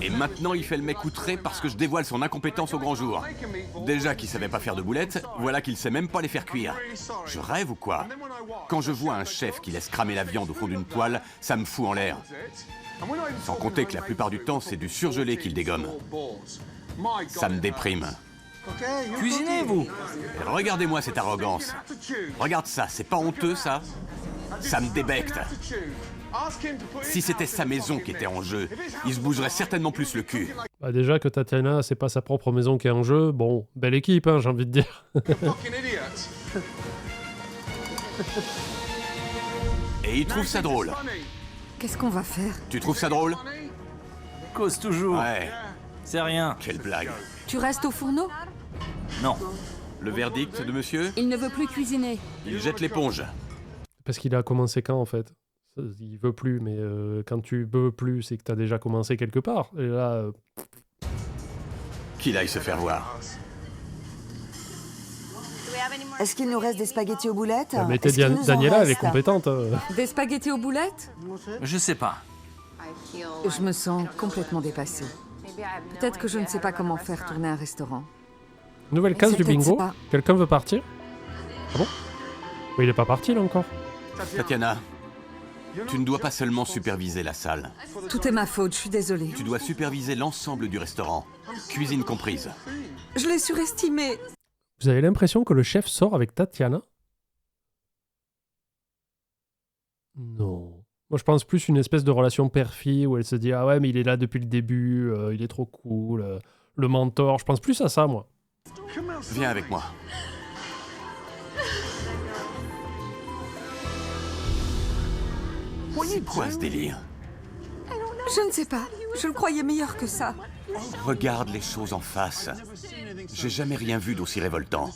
Et maintenant, il fait le mec outré parce que je dévoile son incompétence au grand jour. Déjà qu'il savait pas faire de boulettes, voilà qu'il sait même pas les faire cuire. Je rêve ou quoi? Quand je vois un chef qui laisse cramer la viande au fond d'une poêle, ça me fout en l'air. Sans compter que la plupart du temps, c'est du surgelé qu'il dégomme. Ça me déprime. Cuisinez, vous. Et regardez-moi cette arrogance. Regarde ça, c'est pas honteux, ça? Ça me débecte. Si c'était sa maison qui était en jeu, il se bougerait certainement plus le cul. Bah déjà que Tatiana, c'est pas sa propre maison qui est en jeu. Bon, belle équipe, hein, j'ai envie de dire. Et il trouve ça drôle. Qu'est-ce qu'on va faire? Tu trouves ça drôle? Cause toujours. Ouais. C'est rien. Quelle blague. Tu restes au fourneau? Non. Le verdict de monsieur? Il ne veut plus cuisiner. Il jette l'éponge. Parce qu'il a commencé quand, en fait? Il veut plus, mais quand tu veux plus, c'est que t'as déjà commencé quelque part. Et là... Qu'il aille se faire voir. Est-ce qu'il nous reste des spaghettis aux boulettes? mettez Est-ce qu'il nous en Daniela, elle est reste? compétente. Des spaghettis aux boulettes? Je sais pas. Je me sens complètement dépassée. Peut-être que je ne sais pas comment faire tourner un restaurant. Nouvelle case C'est du peut-être bingo. ça. Quelqu'un veut partir? Ah bon? Oui, il est pas parti, là, encore. Tatiana, tu ne dois pas seulement superviser la salle. Tout est ma faute, je suis désolée. Tu dois superviser l'ensemble du restaurant, cuisine comprise. Je l'ai surestimé. Vous avez l'impression que le chef sort avec Tatiana? Non. Moi, je pense plus une espèce de relation père-fille où elle se dit « Ah ouais, mais il est là depuis le début, il est trop cool, le mentor. » Je pense plus à ça, moi. Viens avec moi. C'est quoi ce délire? Je ne sais pas. Je le croyais meilleur que ça. Regarde les choses en face. J'ai jamais rien vu d'aussi révoltant.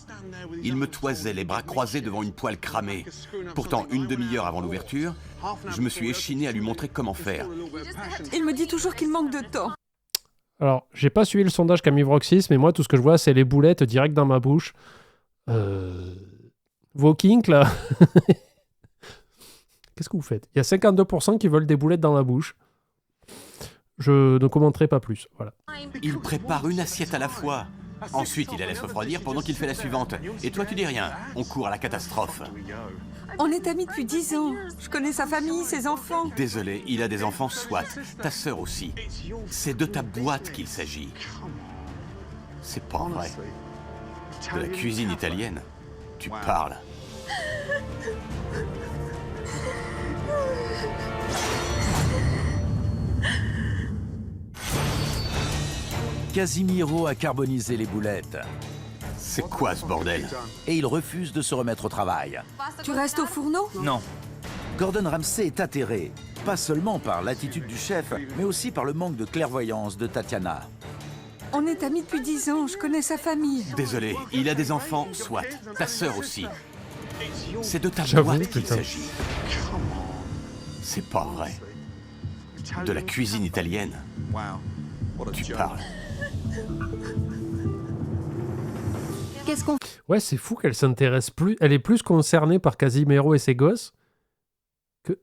Il me toisait les bras croisés devant une poêle cramée. Pourtant, une demi-heure avant l'ouverture, je me suis échiné à lui montrer comment faire. Il me dit toujours qu'il manque de temps. Alors, j'ai pas suivi le sondage Camille Vroxis, mais moi, tout ce que je vois, c'est les boulettes direct dans ma bouche. Vos kinks, là. Qu'est-ce que vous faites? Il y a 52% qui veulent des boulettes dans la bouche. Je ne commenterai pas plus, voilà. Il prépare une assiette à la fois. Ensuite, il la laisse refroidir pendant qu'il fait la suivante. Et toi, tu dis rien. On court à la catastrophe. On est amis depuis 10 ans. Je connais sa famille, ses enfants. Désolé, il a des enfants, soit. Ta sœur aussi. C'est de ta boîte qu'il s'agit. C'est pas vrai. De la cuisine italienne. Tu parles. Casimiro a carbonisé les boulettes. C'est quoi ce bordel? Et il refuse de se remettre au travail. Tu restes au fourneau? Non. Gordon Ramsay est atterré, pas seulement par l'attitude du chef, mais aussi par le manque de clairvoyance de Tatiana. On est amis depuis 10 ans, je connais sa famille. Désolé, il a des enfants, soit. Ta sœur aussi. C'est de ta J'avoue, boîte qu'il putain. s'agit. C'est pas vrai. De la cuisine italienne. Tu parles. Qu'est-ce qu'on... Ouais, c'est fou qu'elle s'intéresse plus. Elle est plus concernée par Casimiro et ses gosses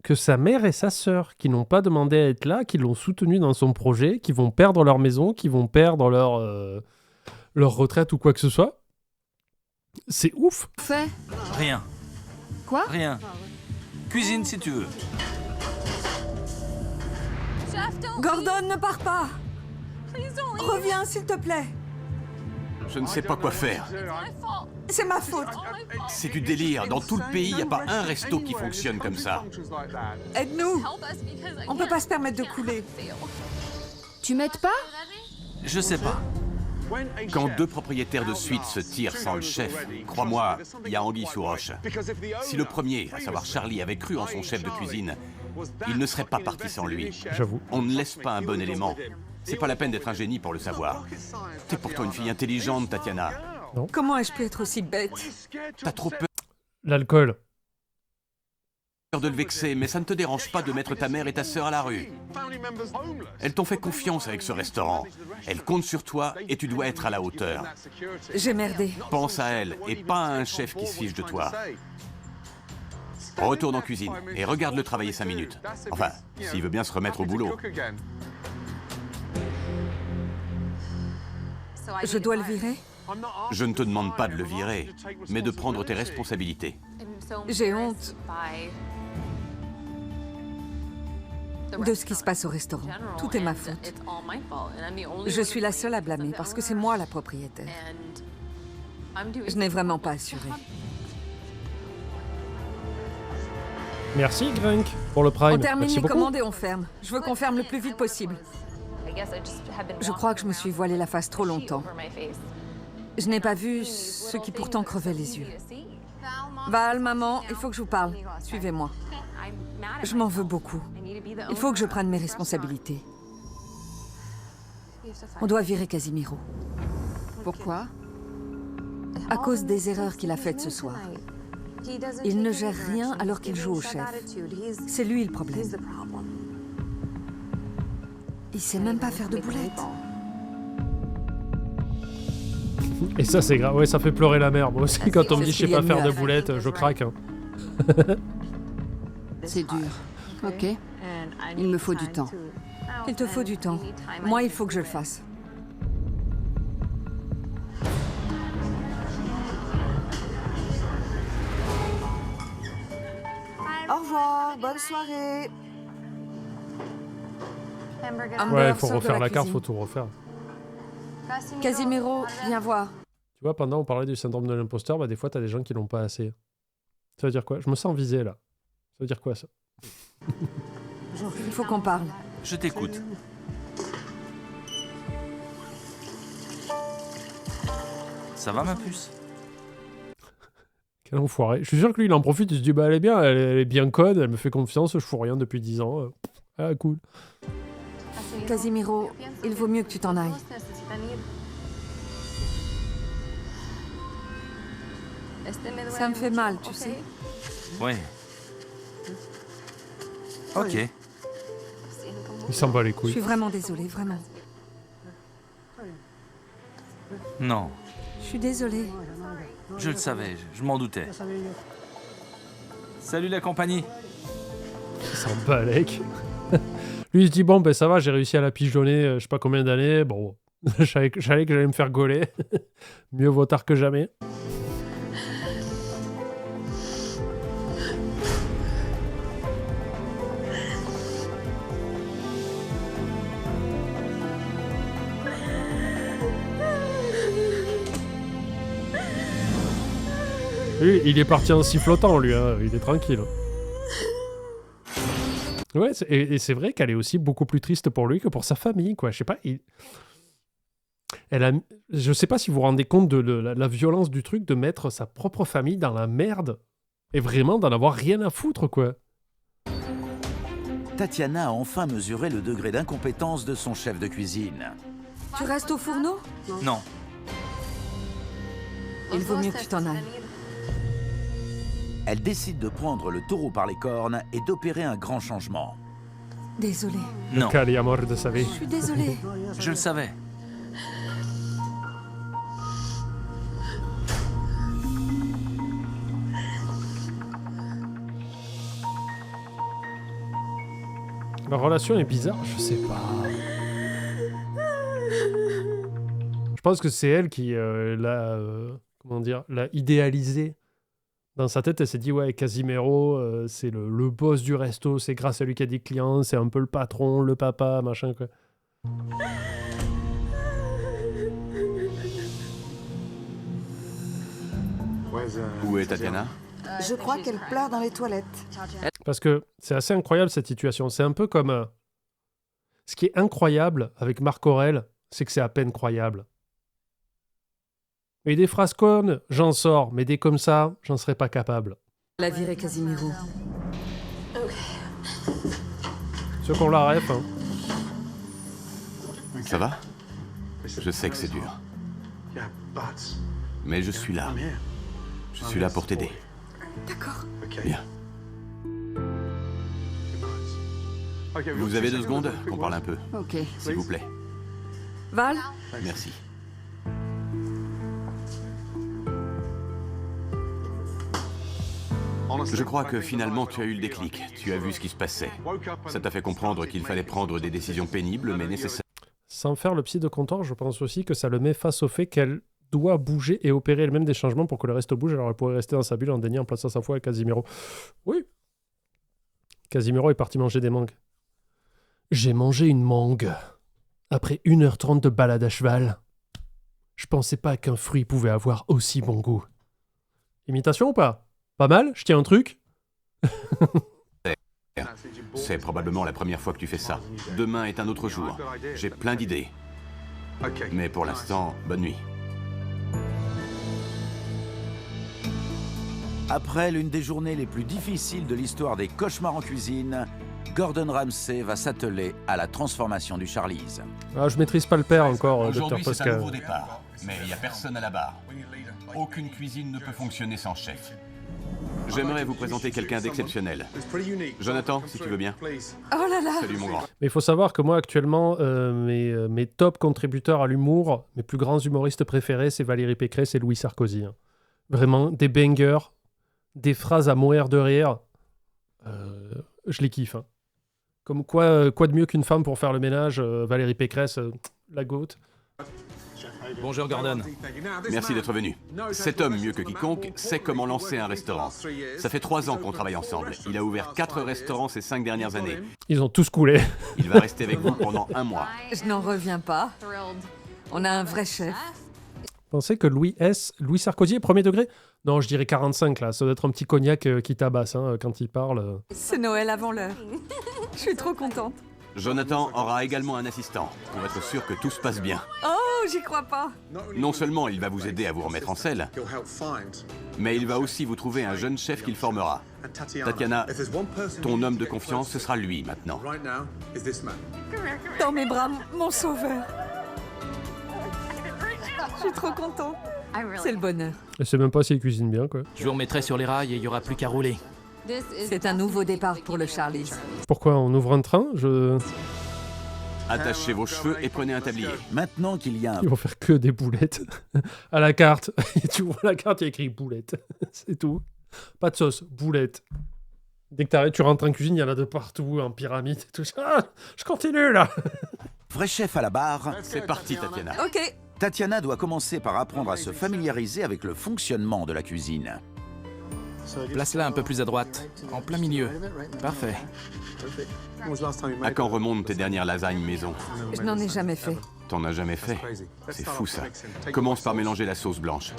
que sa mère et sa sœur, qui n'ont pas demandé à être là, qui l'ont soutenu dans son projet, qui vont perdre leur maison, qui vont perdre leur retraite ou quoi que ce soit. C'est ouf. fait? Rien. Quoi? Rien. Cuisine si tu veux. Gordon, ne pars pas. Reviens, s'il te plaît. Je ne sais pas quoi faire. C'est ma faute. C'est du délire. Dans tout le pays, il n'y a pas un resto qui fonctionne comme ça. Aide-nous. On peut pas se permettre de couler. Tu m'aides pas? Je sais pas. Quand deux propriétaires de suite se tirent sans le chef, crois-moi, il y a anguille sous roche. Si le premier, à savoir Charlie, avait cru en son chef de cuisine, il ne serait pas parti sans lui. J'avoue. On ne laisse pas un bon élément. C'est pas la peine d'être un génie pour le savoir. T'es pourtant une fille intelligente, Tatiana. Comment ai-je pu être aussi bête? T'as trop peur L'alcool. de le vexer, mais ça ne te dérange pas de mettre ta mère et ta sœur à la rue. Elles t'ont fait confiance avec ce restaurant. Elles comptent sur toi et tu dois être à la hauteur. J'ai merdé. Pense à elles et pas à un chef qui se fiche de toi. Retourne en cuisine et regarde-le travailler 5 minutes. Enfin, s'il veut bien se remettre au boulot. Je dois le virer? Je ne te demande pas de le virer, mais de prendre tes responsabilités. J'ai honte de ce qui se passe au restaurant. Tout est ma faute. Je suis la seule à blâmer parce que c'est moi la propriétaire. Je n'ai vraiment pas assuré. Merci, Grunk, pour le Prime. On termine Merci les beaucoup. commandes et on ferme. Je veux qu'on ferme le plus vite possible. Je crois que je me suis voilé la face trop longtemps. Je n'ai pas vu ce qui pourtant crevait les yeux. Val, maman, il faut que je vous parle. Suivez-moi. Je m'en veux beaucoup. Il faut que je prenne mes responsabilités. On doit virer Casimiro. Pourquoi? À cause des erreurs qu'il a faites ce soir. Il ne gère rien alors qu'il joue au chef. C'est lui le problème. Il sait même pas faire de boulettes. Et ça, c'est grave. Ouais, ça fait pleurer la mère. Moi aussi, quand on me dit je sais pas faire de faire. boulettes, je craque. Hein. C'est dur. Ok. Il me faut du temps. Il te faut du temps. Moi, il faut que je le fasse. Au revoir, bonne soirée. Ouais, il faut sort de refaire la carte, cuisine. faut tout refaire. Casimiro, viens voir. Tu vois, pendant on parlait du syndrome de l'imposteur, bah des fois, t'as des gens qui l'ont pas assez. Ça veut dire quoi? Je me sens visé, là. Ça veut dire quoi, ça? Il faut qu'on parle. Je t'écoute. Ça va, ma puce? Quel enfoiré. Je suis sûr que lui, il en profite, il se dit, bah elle est bien, elle est bien conne, elle me fait confiance, je fous rien depuis 10 ans. Ah, cool. Casimiro, il vaut mieux que tu t'en ailles. Ça me fait mal, tu sais. Ouais. Ok. Il s'en bat les Je couilles. suis vraiment désolée, vraiment. Non, Je suis désolée. je le savais, je m'en doutais. Salut la compagnie. Il s'en bat les couilles. Lui, il se dit, bon, ben ça va, j'ai réussi à la pigeonner, je sais pas combien d'années. Bon, je savais que j'allais me faire gauler. Mieux vaut tard que jamais. Lui, il est parti en sifflotant, lui, hein. Il est tranquille. Ouais, et c'est vrai qu'elle est aussi beaucoup plus triste pour lui que pour sa famille, quoi. Je sais pas, Je sais pas si vous vous rendez compte de la violence du truc de mettre sa propre famille dans la merde et vraiment d'en avoir rien à foutre, quoi. Tatiana a enfin mesuré le degré d'incompétence de son chef de cuisine. Tu restes au fourneau? Non. Il vaut mieux que tu t'en ailles. Elle décide de prendre le taureau par les cornes et d'opérer un grand changement. Désolée. Non. Cali amor de sa vie. Je suis désolée. Je le savais. Leur relation est bizarre, je sais pas. Je pense que c'est elle qui l'a idéalisé. Dans sa tête, elle s'est dit, ouais, Casimiro, c'est le boss du resto, c'est grâce à lui qu'il y a des clients, c'est un peu le patron, le papa, machin, quoi. Où est Tatiana? Je crois qu'elle pleure dans les toilettes. Parce que c'est assez incroyable, cette situation. C'est un peu comme... Ce qui est incroyable avec Marc Aurèle, c'est que c'est à peine croyable. Et des phrases connes, j'en sors, mais des comme ça, j'en serais pas capable. La virée Casimiro. Ceux qu'on la ref, hein. Ça va? Je sais que c'est dur. Mais je suis là. Je suis là pour t'aider. D'accord. Bien. Vous avez 2 secondes qu'on parle un peu, Ok. s'il vous plaît. Val? Merci. Je crois que finalement tu as eu le déclic. Tu as vu ce qui se passait. Ça t'a fait comprendre qu'il fallait prendre des décisions pénibles mais nécessaires. Sans faire le psy de comptoir, je pense aussi que ça le met face au fait qu'elle doit bouger et opérer elle-même des changements pour que le resto bouge, alors elle pourrait rester dans sa bulle en déniant en plaçant sa foi à Casimiro. Oui. Casimiro est parti manger des mangues. J'ai mangé une mangue. Après 1h30 de balade à cheval. Je pensais pas qu'un fruit pouvait avoir aussi bon goût. Imitation ou pas? Pas mal? Je tiens un truc? C'est probablement la première fois que tu fais ça. Demain est un autre jour. J'ai plein d'idées. Mais pour l'instant, bonne nuit. Après l'une des journées les plus difficiles de l'histoire des cauchemars en cuisine, Gordon Ramsay va s'atteler à la transformation du Charlize. Ah, je maîtrise pas le père encore, Dr. Aujourd'hui, c'est un Posca. nouveau départ. Mais il n'y a personne à la barre. Aucune cuisine ne peut fonctionner sans chef. J'aimerais vous présenter quelqu'un d'exceptionnel. Jonathan, si tu veux bien. Oh là là! Salut mon grand. Mais il faut savoir que moi, actuellement, mes top contributeurs à l'humour, mes plus grands humoristes préférés, c'est Valérie Pécresse et Louis Sarkozy. Hein. Vraiment, des bangers, des phrases à mourir de rire. Je les kiffe. Hein. Comme quoi de mieux qu'une femme pour faire le ménage, Valérie Pécresse, la goat. Bonjour Gordon. Merci d'être venu. Cet homme, mieux que quiconque, sait comment lancer un restaurant. Ça fait 3 ans qu'on travaille ensemble. Il a ouvert 4 restaurants ces 5 dernières années. Ils ont tous coulé. Il va rester avec vous pendant 1 mois. Je n'en reviens pas. On a un vrai chef. Pensez que Louis Sarkozy est premier degré? Non, je dirais 45 là. Ça doit être un petit cognac qui tabasse hein, quand il parle. C'est Noël avant l'heure. Je suis trop contente. Jonathan aura également un assistant pour être sûr que tout se passe bien. Oh, j'y crois pas. Non seulement il va vous aider à vous remettre en selle, mais il va aussi vous trouver un jeune chef qu'il formera. Tatiana, ton homme de confiance, ce sera lui maintenant. Dans mes bras, mon sauveur. Je suis trop contente. C'est le bonheur. Je sais même pas s'il cuisine bien quoi. Je vous remettrai sur les rails et il n'y aura plus qu'à rouler. C'est un nouveau départ pour le Charlie. Pourquoi on ouvre un train? Attachez vos cheveux et prenez un tablier. Maintenant qu'il y a un... Ils vont faire que des boulettes. À la carte. Tu ouvres la carte, il y a écrit boulette. C'est tout. Pas de sauce, boulette. Dès que t'arrêtes, tu rentres en cuisine, il y en a de partout, en pyramide et tout. Ah, je continue là. Vrai chef à la barre, C'est parti, Tatiana. Ok. Tatiana doit commencer par apprendre à se familiariser avec le fonctionnement de la cuisine. Place-la un peu plus à droite, en plein milieu. Parfait. À quand remontent tes dernières lasagnes maison? Je n'en ai jamais fait. T'en as jamais fait? C'est fou ça. Commence par mélanger la sauce blanche.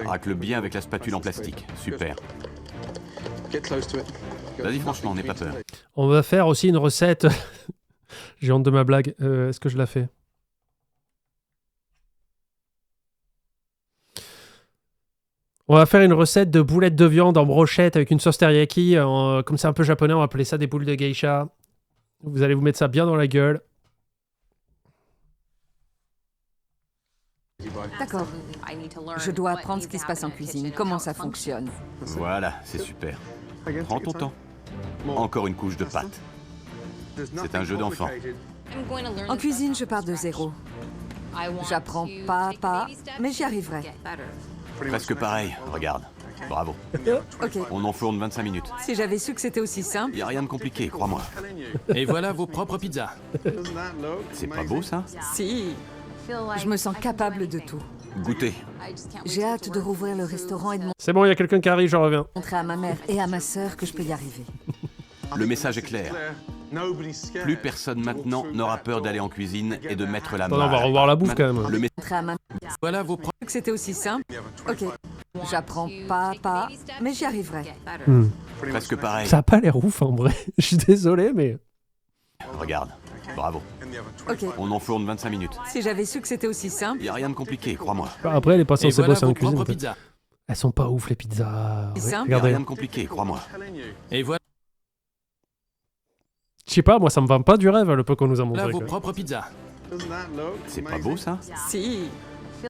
Racle bien avec la spatule en plastique. Super. Vas-y franchement, n'aie pas peur. On va faire aussi une recette. J'ai honte de ma blague. Est-ce que je la fais? On va faire une recette de boulettes de viande en brochette avec une sauce teriyaki. Comme c'est un peu japonais, on va appeler ça des boules de geisha. Vous allez vous mettre ça bien dans la gueule. D'accord. Je dois apprendre ce qui se passe en cuisine, comment ça fonctionne. Voilà, c'est super. Prends ton temps. Encore une couche de pâte. C'est un jeu d'enfant. En cuisine, je pars de zéro. J'apprends pas à pas, mais j'y arriverai. Presque pareil, regarde. Bravo. Ok. On enfourne 25 minutes. Si j'avais su que c'était aussi simple... Y a rien de compliqué, crois-moi. Et voilà vos propres pizzas. C'est pas beau, ça? Si. Je me sens capable de tout. Goûtez. J'ai hâte de rouvrir le restaurant et de C'est bon, il y a quelqu'un qui arrive, je reviens. montrer à ma mère et à ma sœur que je peux y arriver. Le message est clair. Plus personne maintenant n'aura peur d'aller en cuisine et de mettre la main. Attends, on va revoir la bouffe quand même. Le Montrer à ma Voilà vos propres... que c'était aussi simple. Ok. J'apprends pas à pas, mais j'y arriverai. Presque pareil. Ça a pas l'air ouf en vrai. Je suis désolé, mais... Regarde. Bravo. Ok. On enfourne 25 minutes. Si j'avais su que c'était aussi simple... Y a rien de compliqué, crois-moi. Après, elle est pas Et censée voilà bosser en vos cuisine. propres en fait. pizzas. Elles sont pas ouf les pizzas. C'est simple. Y a Regardez. rien de compliqué, crois-moi. Et voilà Je sais pas, moi ça me vend pas du rêve le peu qu'on nous a montré. vos quoi. propres pizzas. C'est pas beau, ça? Si.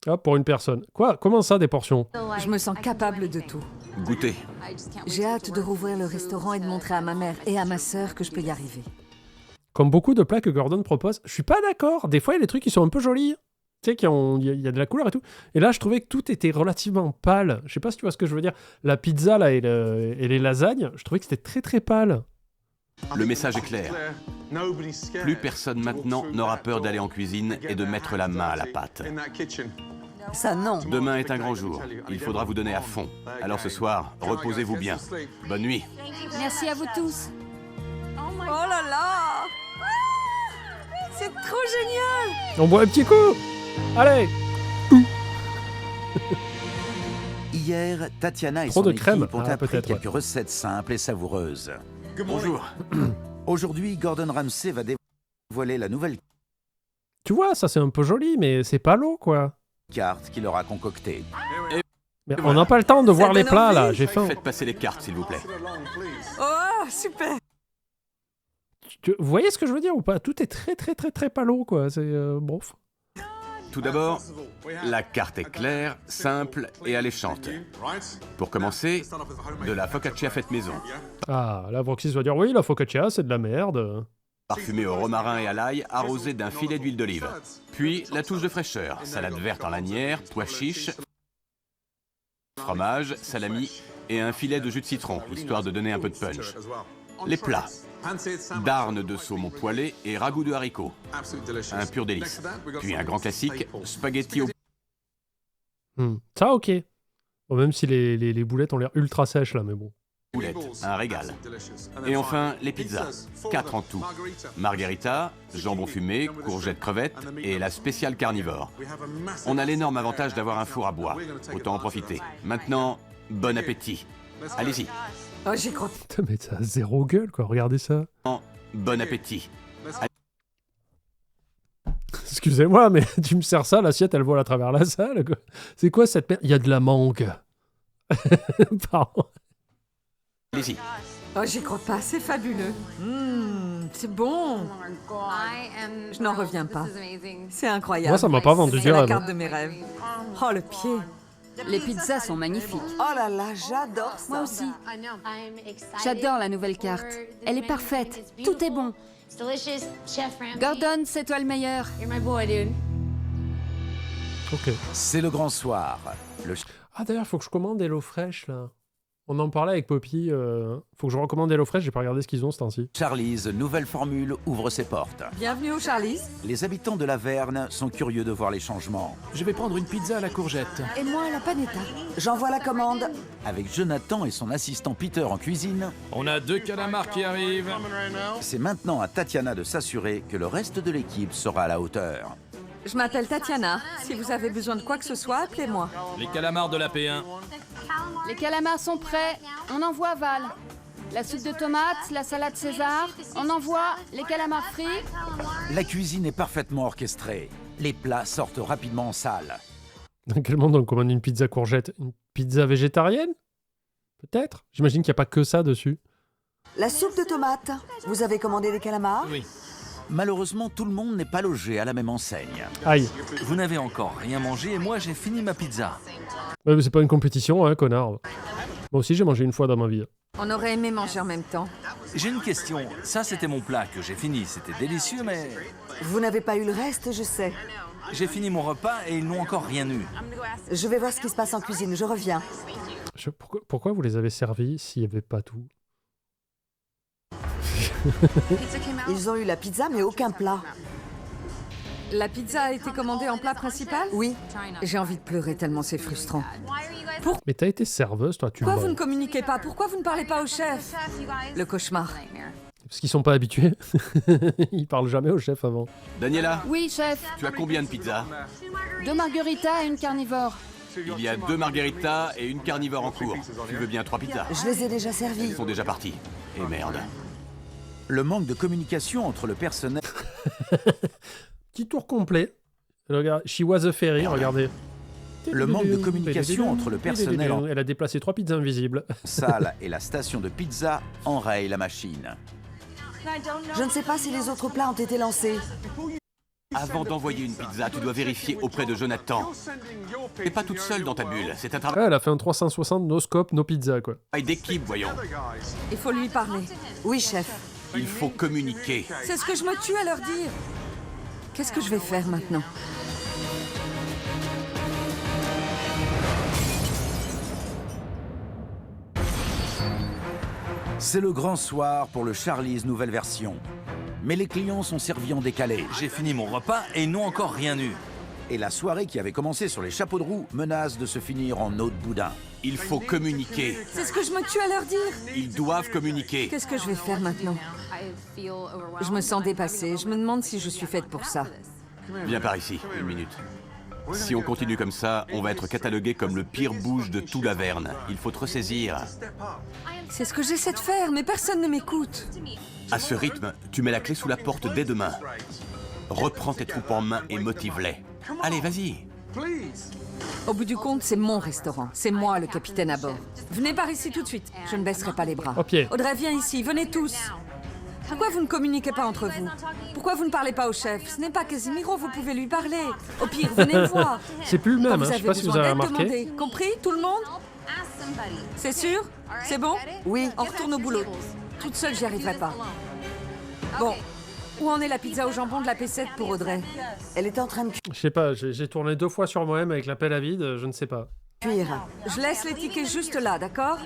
Hop, pour une personne. Quoi? Comment ça, des portions? Je me sens capable de tout. Goûtez. J'ai hâte de rouvrir le restaurant et de montrer à ma mère et à ma sœur que je peux y arriver. Comme beaucoup de plats que Gordon propose, je suis pas d'accord. Des fois, il y a des trucs qui sont un peu jolis. Tu sais, il y a de la couleur et tout. Et là, je trouvais que tout était relativement pâle. Je sais pas si tu vois ce que je veux dire. La pizza, là, et les lasagnes, je trouvais que c'était très très pâle. Le message est clair. Plus personne maintenant n'aura peur d'aller en cuisine et de mettre la main à la pâte. Ça, non. Demain est un grand jour. Il faudra vous donner à fond. Alors ce soir, reposez-vous bien. Bonne nuit. Merci à vous tous. Oh là là! C'est trop génial! On boit un petit coup. Allez. Hier, Tatiana et Trop son de crème. équipe ont Ah, appris peut-être, quelques ouais. recettes simples et savoureuses. Bonjour. Aujourd'hui, Gordon Ramsay va dévoiler la nouvelle Tu vois, ça c'est un peu joli, mais c'est pas l'eau, quoi. carte qu'il aura concoctée. Mais on n'a pas le temps de voir les donne plats, envie. là. J'ai faim. Faites passer les cartes, s'il vous plaît. Oh, super! Vous voyez ce que je veux dire ou pas? Tout est très très très très palo, quoi. C'est bon. Tout d'abord, la carte est claire, simple et alléchante. Pour commencer, de la focaccia faite maison. Ah, là, Vroxis va dire oui, la focaccia, c'est de la merde. Parfumée au romarin et à l'ail, arrosée d'un filet d'huile d'olive. Puis, la touche de fraîcheur, salade verte en lanière, pois chiches, fromage, salami et un filet de jus de citron, histoire de donner un peu de punch. Les plats. Darne de saumon poêlé et ragoût de haricots. Un pur délice. Puis un grand classique, spaghetti au... Ça, ok. Bon, même si les boulettes ont l'air ultra sèches, là, mais bon. boulettes, un régal. Et enfin, les pizzas, 4 en tout. Margherita, jambon fumé, courgettes crevettes et la spéciale carnivore. On a l'énorme avantage d'avoir un four à bois. Autant en profiter. Maintenant, bon appétit. Allez-y. Oh, j'y crois. Putain, mais ça a zéro gueule, quoi. Regardez ça. Bon appétit. Excusez-moi, mais tu me sers ça, l'assiette, elle vole à travers la salle, quoi. C'est quoi cette merde? Il y a de la mangue. Pardon. Allez-y. Oh, j'y crois pas, c'est fabuleux. C'est bon. Je n'en reviens pas. C'est incroyable. Moi, ça m'a pas vendu C'est du la rêve. carte de mes rêves. Oh, le pied. Les pizzas sont magnifiques. Oh là là, j'adore ça. Moi aussi. J'adore la nouvelle carte. Elle est parfaite. Tout est bon. Gordon, c'est toi le meilleur. Ok. C'est le grand soir. Le Ah, d'ailleurs, faut que je commande HelloFresh, là. On en parlait avec Poppy. Faut que je recommande HelloFresh, j'ai pas regardé ce qu'ils ont ce temps-ci. Charlie's nouvelle formule ouvre ses portes. Bienvenue au Charlie's. Les habitants de la Verne sont curieux de voir les changements. Je vais prendre une pizza à la courgette. Et moi, la panetta. J'envoie la commande. Avec Jonathan et son assistant Peter en cuisine, On a 2 calamars qui arrivent. c'est maintenant à Tatiana de s'assurer que le reste de l'équipe sera à la hauteur. Je m'appelle Tatiana. Si vous avez besoin de quoi que ce soit, appelez-moi. Les calamars de la P1. Les calamars sont prêts. On envoie Val. La soupe de tomates, la salade César. On envoie les calamars frits. La cuisine est parfaitement orchestrée. Les plats sortent rapidement en salle. Dans quel monde on commande une pizza courgette? Une pizza végétarienne? Peut-être. J'imagine qu'il n'y a pas que ça dessus. La soupe de tomates. Vous avez commandé des calamars? Oui. Malheureusement, tout le monde n'est pas logé à la même enseigne. Aïe. Vous n'avez encore rien mangé et moi j'ai fini ma pizza. Ouais, mais c'est pas une compétition, hein, connard. Moi aussi, j'ai mangé une fois dans ma vie. On aurait aimé manger en même temps. J'ai une question. Ça, c'était mon plat que j'ai fini. C'était délicieux, mais Vous n'avez pas eu le reste, je sais. j'ai fini mon repas et ils n'ont encore rien eu. Je vais voir ce qui se passe en cuisine, je reviens. Pourquoi vous les avez servis s'il n'y avait pas tout? Ils ont eu la pizza, mais aucun plat. La pizza a été commandée en plat principal? Oui. J'ai envie de pleurer tellement c'est frustrant. Mais t'as été serveuse, toi, tu Pourquoi mens. vous ne communiquez pas? Pourquoi vous ne parlez pas au chef? Le cauchemar. Parce qu'ils sont pas habitués. Ils parlent jamais au chef avant. Daniela, Oui, chef. tu as combien de pizzas? 2 margaritas et une carnivore. Il y a 2 margaritas et une carnivore en cours. Tu veux bien 3 pizzas? Je les ai déjà servis. Ils sont déjà partis. Et merde. Le manque de communication entre le personnel... Petit tour complet. Regarde, She was a fairy, regardez. Le manque de communication entre le personnel en Elle a déplacé 3 pizzas invisibles. salle et la station de pizza enraye la machine. Je ne sais pas si les autres plats ont été lancés. Avant d'envoyer une pizza, tu dois vérifier auprès de Jonathan. T'es pas toute seule dans ta bulle. C'est un Ouais, travail elle a fait un 360 no scope, no pizza, quoi. d'équipe, voyons. Il faut lui parler. Oui, chef. Il faut communiquer. C'est ce que je me tue à leur dire. Qu'est-ce que je vais faire maintenant? C'est le grand soir pour le Charlie's nouvelle version. Mais les clients sont servis en décalé. J'ai fini mon repas et ils n'ont encore rien eu. Et la soirée qui avait commencé sur les chapeaux de roue menace de se finir en eau de boudin. Il faut communiquer. C'est ce que je me tue à leur dire. Ils doivent communiquer. Qu'est-ce que je vais faire maintenant? Je me sens dépassée. Je me demande si je suis faite pour ça. Viens par ici, une minute. Si on continue comme ça, on va être catalogué comme le pire bouge de tout Laverne. Il faut te ressaisir. C'est ce que j'essaie de faire, mais personne ne m'écoute. À ce rythme, tu mets la clé sous la porte dès demain. Reprends tes troupes en main et motive-les. Allez, vas-y. Au bout du compte, c'est mon restaurant. C'est moi le capitaine à bord. Venez par ici tout de suite. Je ne baisserai pas les bras. Au pied. Audrey, viens ici. Venez tous. Pourquoi vous ne communiquez pas entre vous? Pourquoi vous ne parlez pas au chef? Ce n'est pas Casimiro, vous pouvez lui parler. Au pire, venez le voir. C'est plus le Quand même, vous hein. Je sais avez pas si vous besoin avez d'aide, remarqué. demandez. Compris, tout le monde? C'est sûr? C'est bon? Oui. On retourne au boulot. Toute seule, j'y arriverai pas. Bon. Où en est la pizza au jambon de la P7 pour Audrey? Elle est en train de Je sais pas, j'ai tourné 2 fois sur moi-même avec la pelle à vide, je ne sais pas. cuire. Je laisse les tickets juste là, d'accord?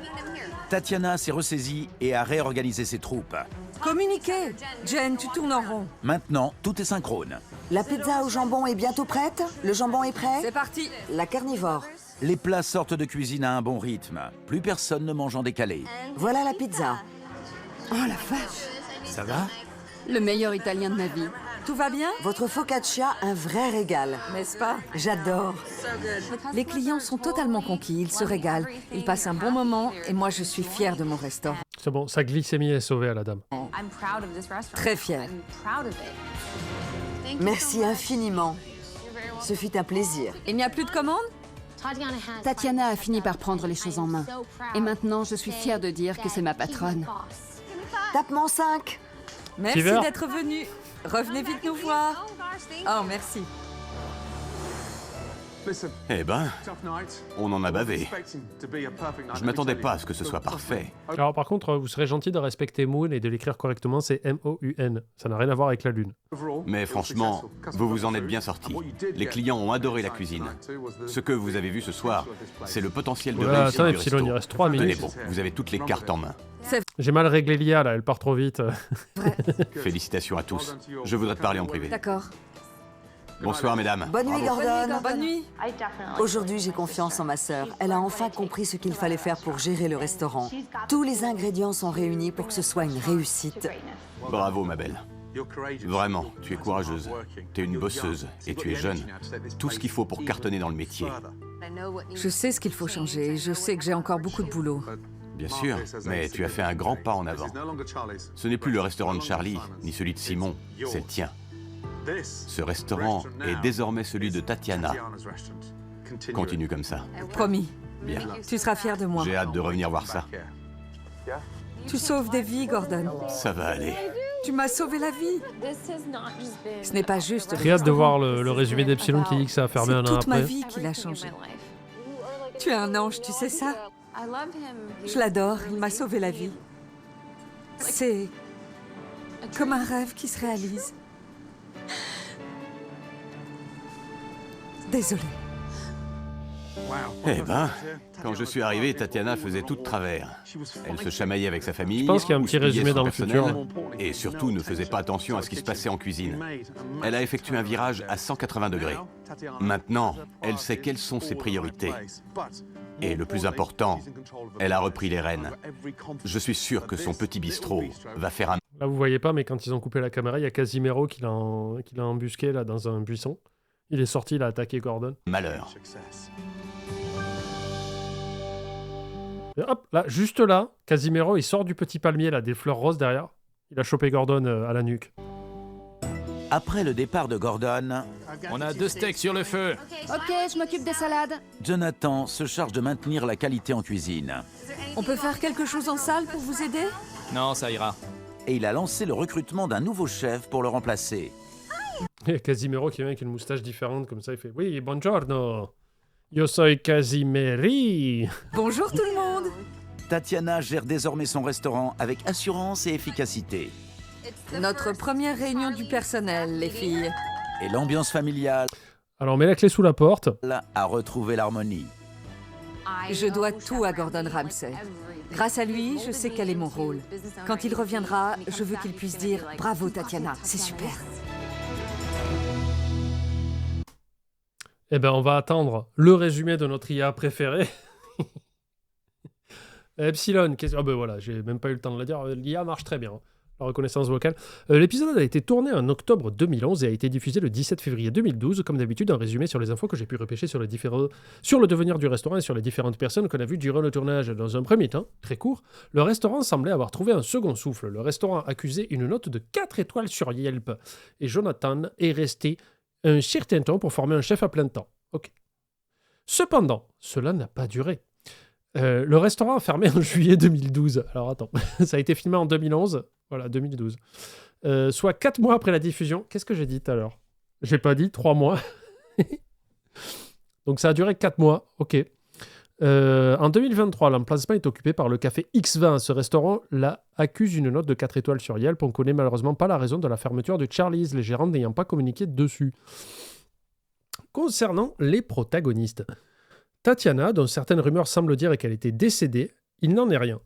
Tatiana s'est ressaisie et a réorganisé ses troupes. Communiquez. Jen, tu tournes en rond. Maintenant, tout est synchrone. La pizza au jambon est bientôt prête? Le jambon est prêt? C'est parti. La carnivore. Les plats sortent de cuisine à un bon rythme. Plus personne ne mange en décalé. Voilà la pizza. Oh la vache. Ça va? Le meilleur italien de ma vie. Tout va bien? Votre focaccia, un vrai régal. N'est-ce pas? J'adore. Les clients sont totalement conquis, ils se régalent, ils passent un bon moment et moi je suis fière de mon restaurant. C'est bon, sa glycémie est sauvée à la dame. Très fière. Merci infiniment. Ce fut un plaisir. Il n'y a plus de commandes? Tatiana a fini par prendre les choses en main. Et maintenant, je suis fière de dire que c'est ma patronne. Tapement 5. Merci Fever. d'être venu. Revenez vite nous voir. Oh, merci. Eh ben, on en a bavé. Je m'attendais pas à ce que ce soit parfait. Alors par contre, vous serez gentil de respecter Moon et de l'écrire correctement, c'est M-O-U-N. Ça n'a rien à voir avec la lune. Mais franchement, vous vous en êtes bien sortis. Les clients ont adoré la cuisine. Ce que vous avez vu ce soir, c'est le potentiel de Voilà, réussite attends, du Epsilon, resto. il reste 3 Tenez minutes. bon, vous avez toutes les cartes en main. J'ai mal réglé l'IA là, elle part trop vite. Félicitations à tous. Je voudrais te parler en privé. D'accord. Bonsoir, mesdames. Bonne nuit, Gordon. Bonne nuit. Aujourd'hui, j'ai confiance en ma sœur. Elle a enfin compris ce qu'il fallait faire pour gérer le restaurant. Tous les ingrédients sont réunis pour que ce soit une réussite. Bravo, ma belle. Vraiment, tu es courageuse. Tu es une bosseuse et tu es jeune. Tout ce qu'il faut pour cartonner dans le métier. Je sais ce qu'il faut changer. Je sais que j'ai encore beaucoup de boulot. Bien sûr, mais tu as fait un grand pas en avant. Ce n'est plus le restaurant de Charlie, ni celui de Simon, c'est le tien. Ce restaurant est désormais celui de Tatiana. Continue comme ça. Promis. Bien. Tu seras fier de moi. J'ai hâte de revenir voir ça. Tu sauves des vies, Gordon. Ça va aller. Tu m'as sauvé la vie. Ce n'est pas juste. Très hâte de voir le résumé d'Epsilon qui dit que ça a fermé un an C'est toute ma après. vie qu'il a changé. Tu es un ange, tu sais ça? Je l'adore, il m'a sauvé la vie. C'est comme un rêve qui se réalise. Désolée. Eh ben, quand je suis arrivé, Tatiana faisait tout de travers. Elle se chamaillait avec sa famille. Je pense qu'il y a un petit houspillait résumé son dans le personnel, futur. Et surtout, ne faisait pas attention à ce qui se passait en cuisine. Elle a effectué un virage à 180 degrés. Maintenant, elle sait quelles sont ses priorités. Et le plus important, elle a repris les rênes. Je suis sûr que son petit bistrot va faire un... Là, vous voyez pas, mais quand ils ont coupé la caméra, il y a Casimiro qui l'a embusqué là, dans un buisson. Il est sorti, il a attaqué Gordon. malheur. Et hop, là, juste là, Casimiro, il sort du petit palmier, là, des fleurs roses derrière. Il a chopé Gordon à la nuque. Après le départ de Gordon, On a 2 steaks sur le feu. Ok, je m'occupe des salades. Jonathan se charge de maintenir la qualité en cuisine. On peut faire quelque chose en salle pour vous aider? Non, ça ira. Et il a lancé le recrutement d'un nouveau chef pour le remplacer. Il y a Casimiro qui vient avec une moustache différente, comme ça, il fait « Oui, buongiorno, yo soy Casimeri !» Bonjour tout le monde. Tatiana gère désormais son restaurant avec assurance et efficacité. Notre première réunion du personnel, les filles. Et l'ambiance familiale Alors, on met la clé sous la porte. a retrouvé l'harmonie. Je dois tout à Gordon Ramsay. Grâce à lui, je sais quel est mon rôle. Quand il reviendra, je veux qu'il puisse dire « Bravo Tatiana, c'est super !» Eh ben, on va attendre le résumé de notre IA préféré. Epsilon, ah ben voilà, j'ai même pas eu le temps de le dire. L'IA marche très bien, la reconnaissance vocale. L'épisode a été tourné en octobre 2011 et a été diffusé le 17 février 2012. Comme d'habitude, un résumé sur les infos que j'ai pu repêcher sur le devenir du restaurant et sur les différentes personnes qu'on a vues durant le tournage. Dans un premier temps, très court, le restaurant semblait avoir trouvé un second souffle. Le restaurant accusait une note de 4 étoiles sur Yelp. Et Jonathan est resté un certain temps pour former un chef à plein temps. Ok. Cependant, cela n'a pas duré. Le restaurant a fermé en juillet 2012. Alors attends, ça a été filmé en 2011. Voilà, 2012. Soit 4 mois après la diffusion. Qu'est-ce que j'ai dit tout à l'heure? J'ai pas dit 3 mois. Donc ça a duré 4 mois. Ok. En 2023, l'emplacement est occupé par le café X20. Ce restaurant là accuse une note de 4 étoiles sur Yelp. On ne connaît malheureusement pas la raison de la fermeture de Charlie's, les gérants n'ayant pas communiqué dessus. Concernant les protagonistes, Tatiana, dont certaines rumeurs semblent dire qu'elle était décédée, il n'en est rien.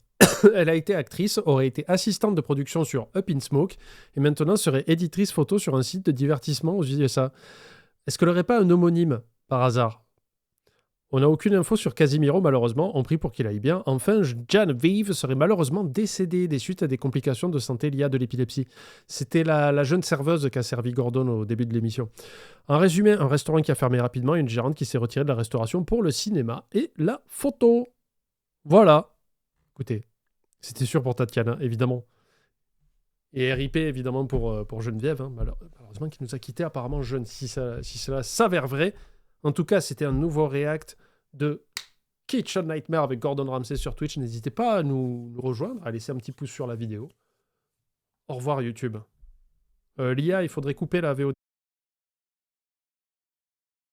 Elle a été actrice, aurait été assistante de production sur Up in Smoke et maintenant serait éditrice photo sur un site de divertissement aux USA. Est-ce qu'elle n'aurait pas un homonyme, par hasard? On n'a aucune info sur Casimiro, malheureusement. On prie pour qu'il aille bien. Enfin, Genevieve serait malheureusement décédée des suites à des complications de santé liées à de l'épilepsie. C'était la jeune serveuse qui a servi Gordon au début de l'émission. En résumé, un restaurant qui a fermé rapidement et une gérante qui s'est retirée de la restauration pour le cinéma et la photo. Voilà. Écoutez, c'était sûr pour Tatiana, évidemment. Et RIP, évidemment, pour Geneviève. Hein. Malheureusement, qui nous a quittés apparemment jeune, si cela s'avère vrai. En tout cas, c'était un nouveau react de Kitchen Nightmare avec Gordon Ramsay sur Twitch. N'hésitez pas à nous rejoindre, à laisser un petit pouce sur la vidéo. Au revoir YouTube. L'IA, il faudrait couper la VOD.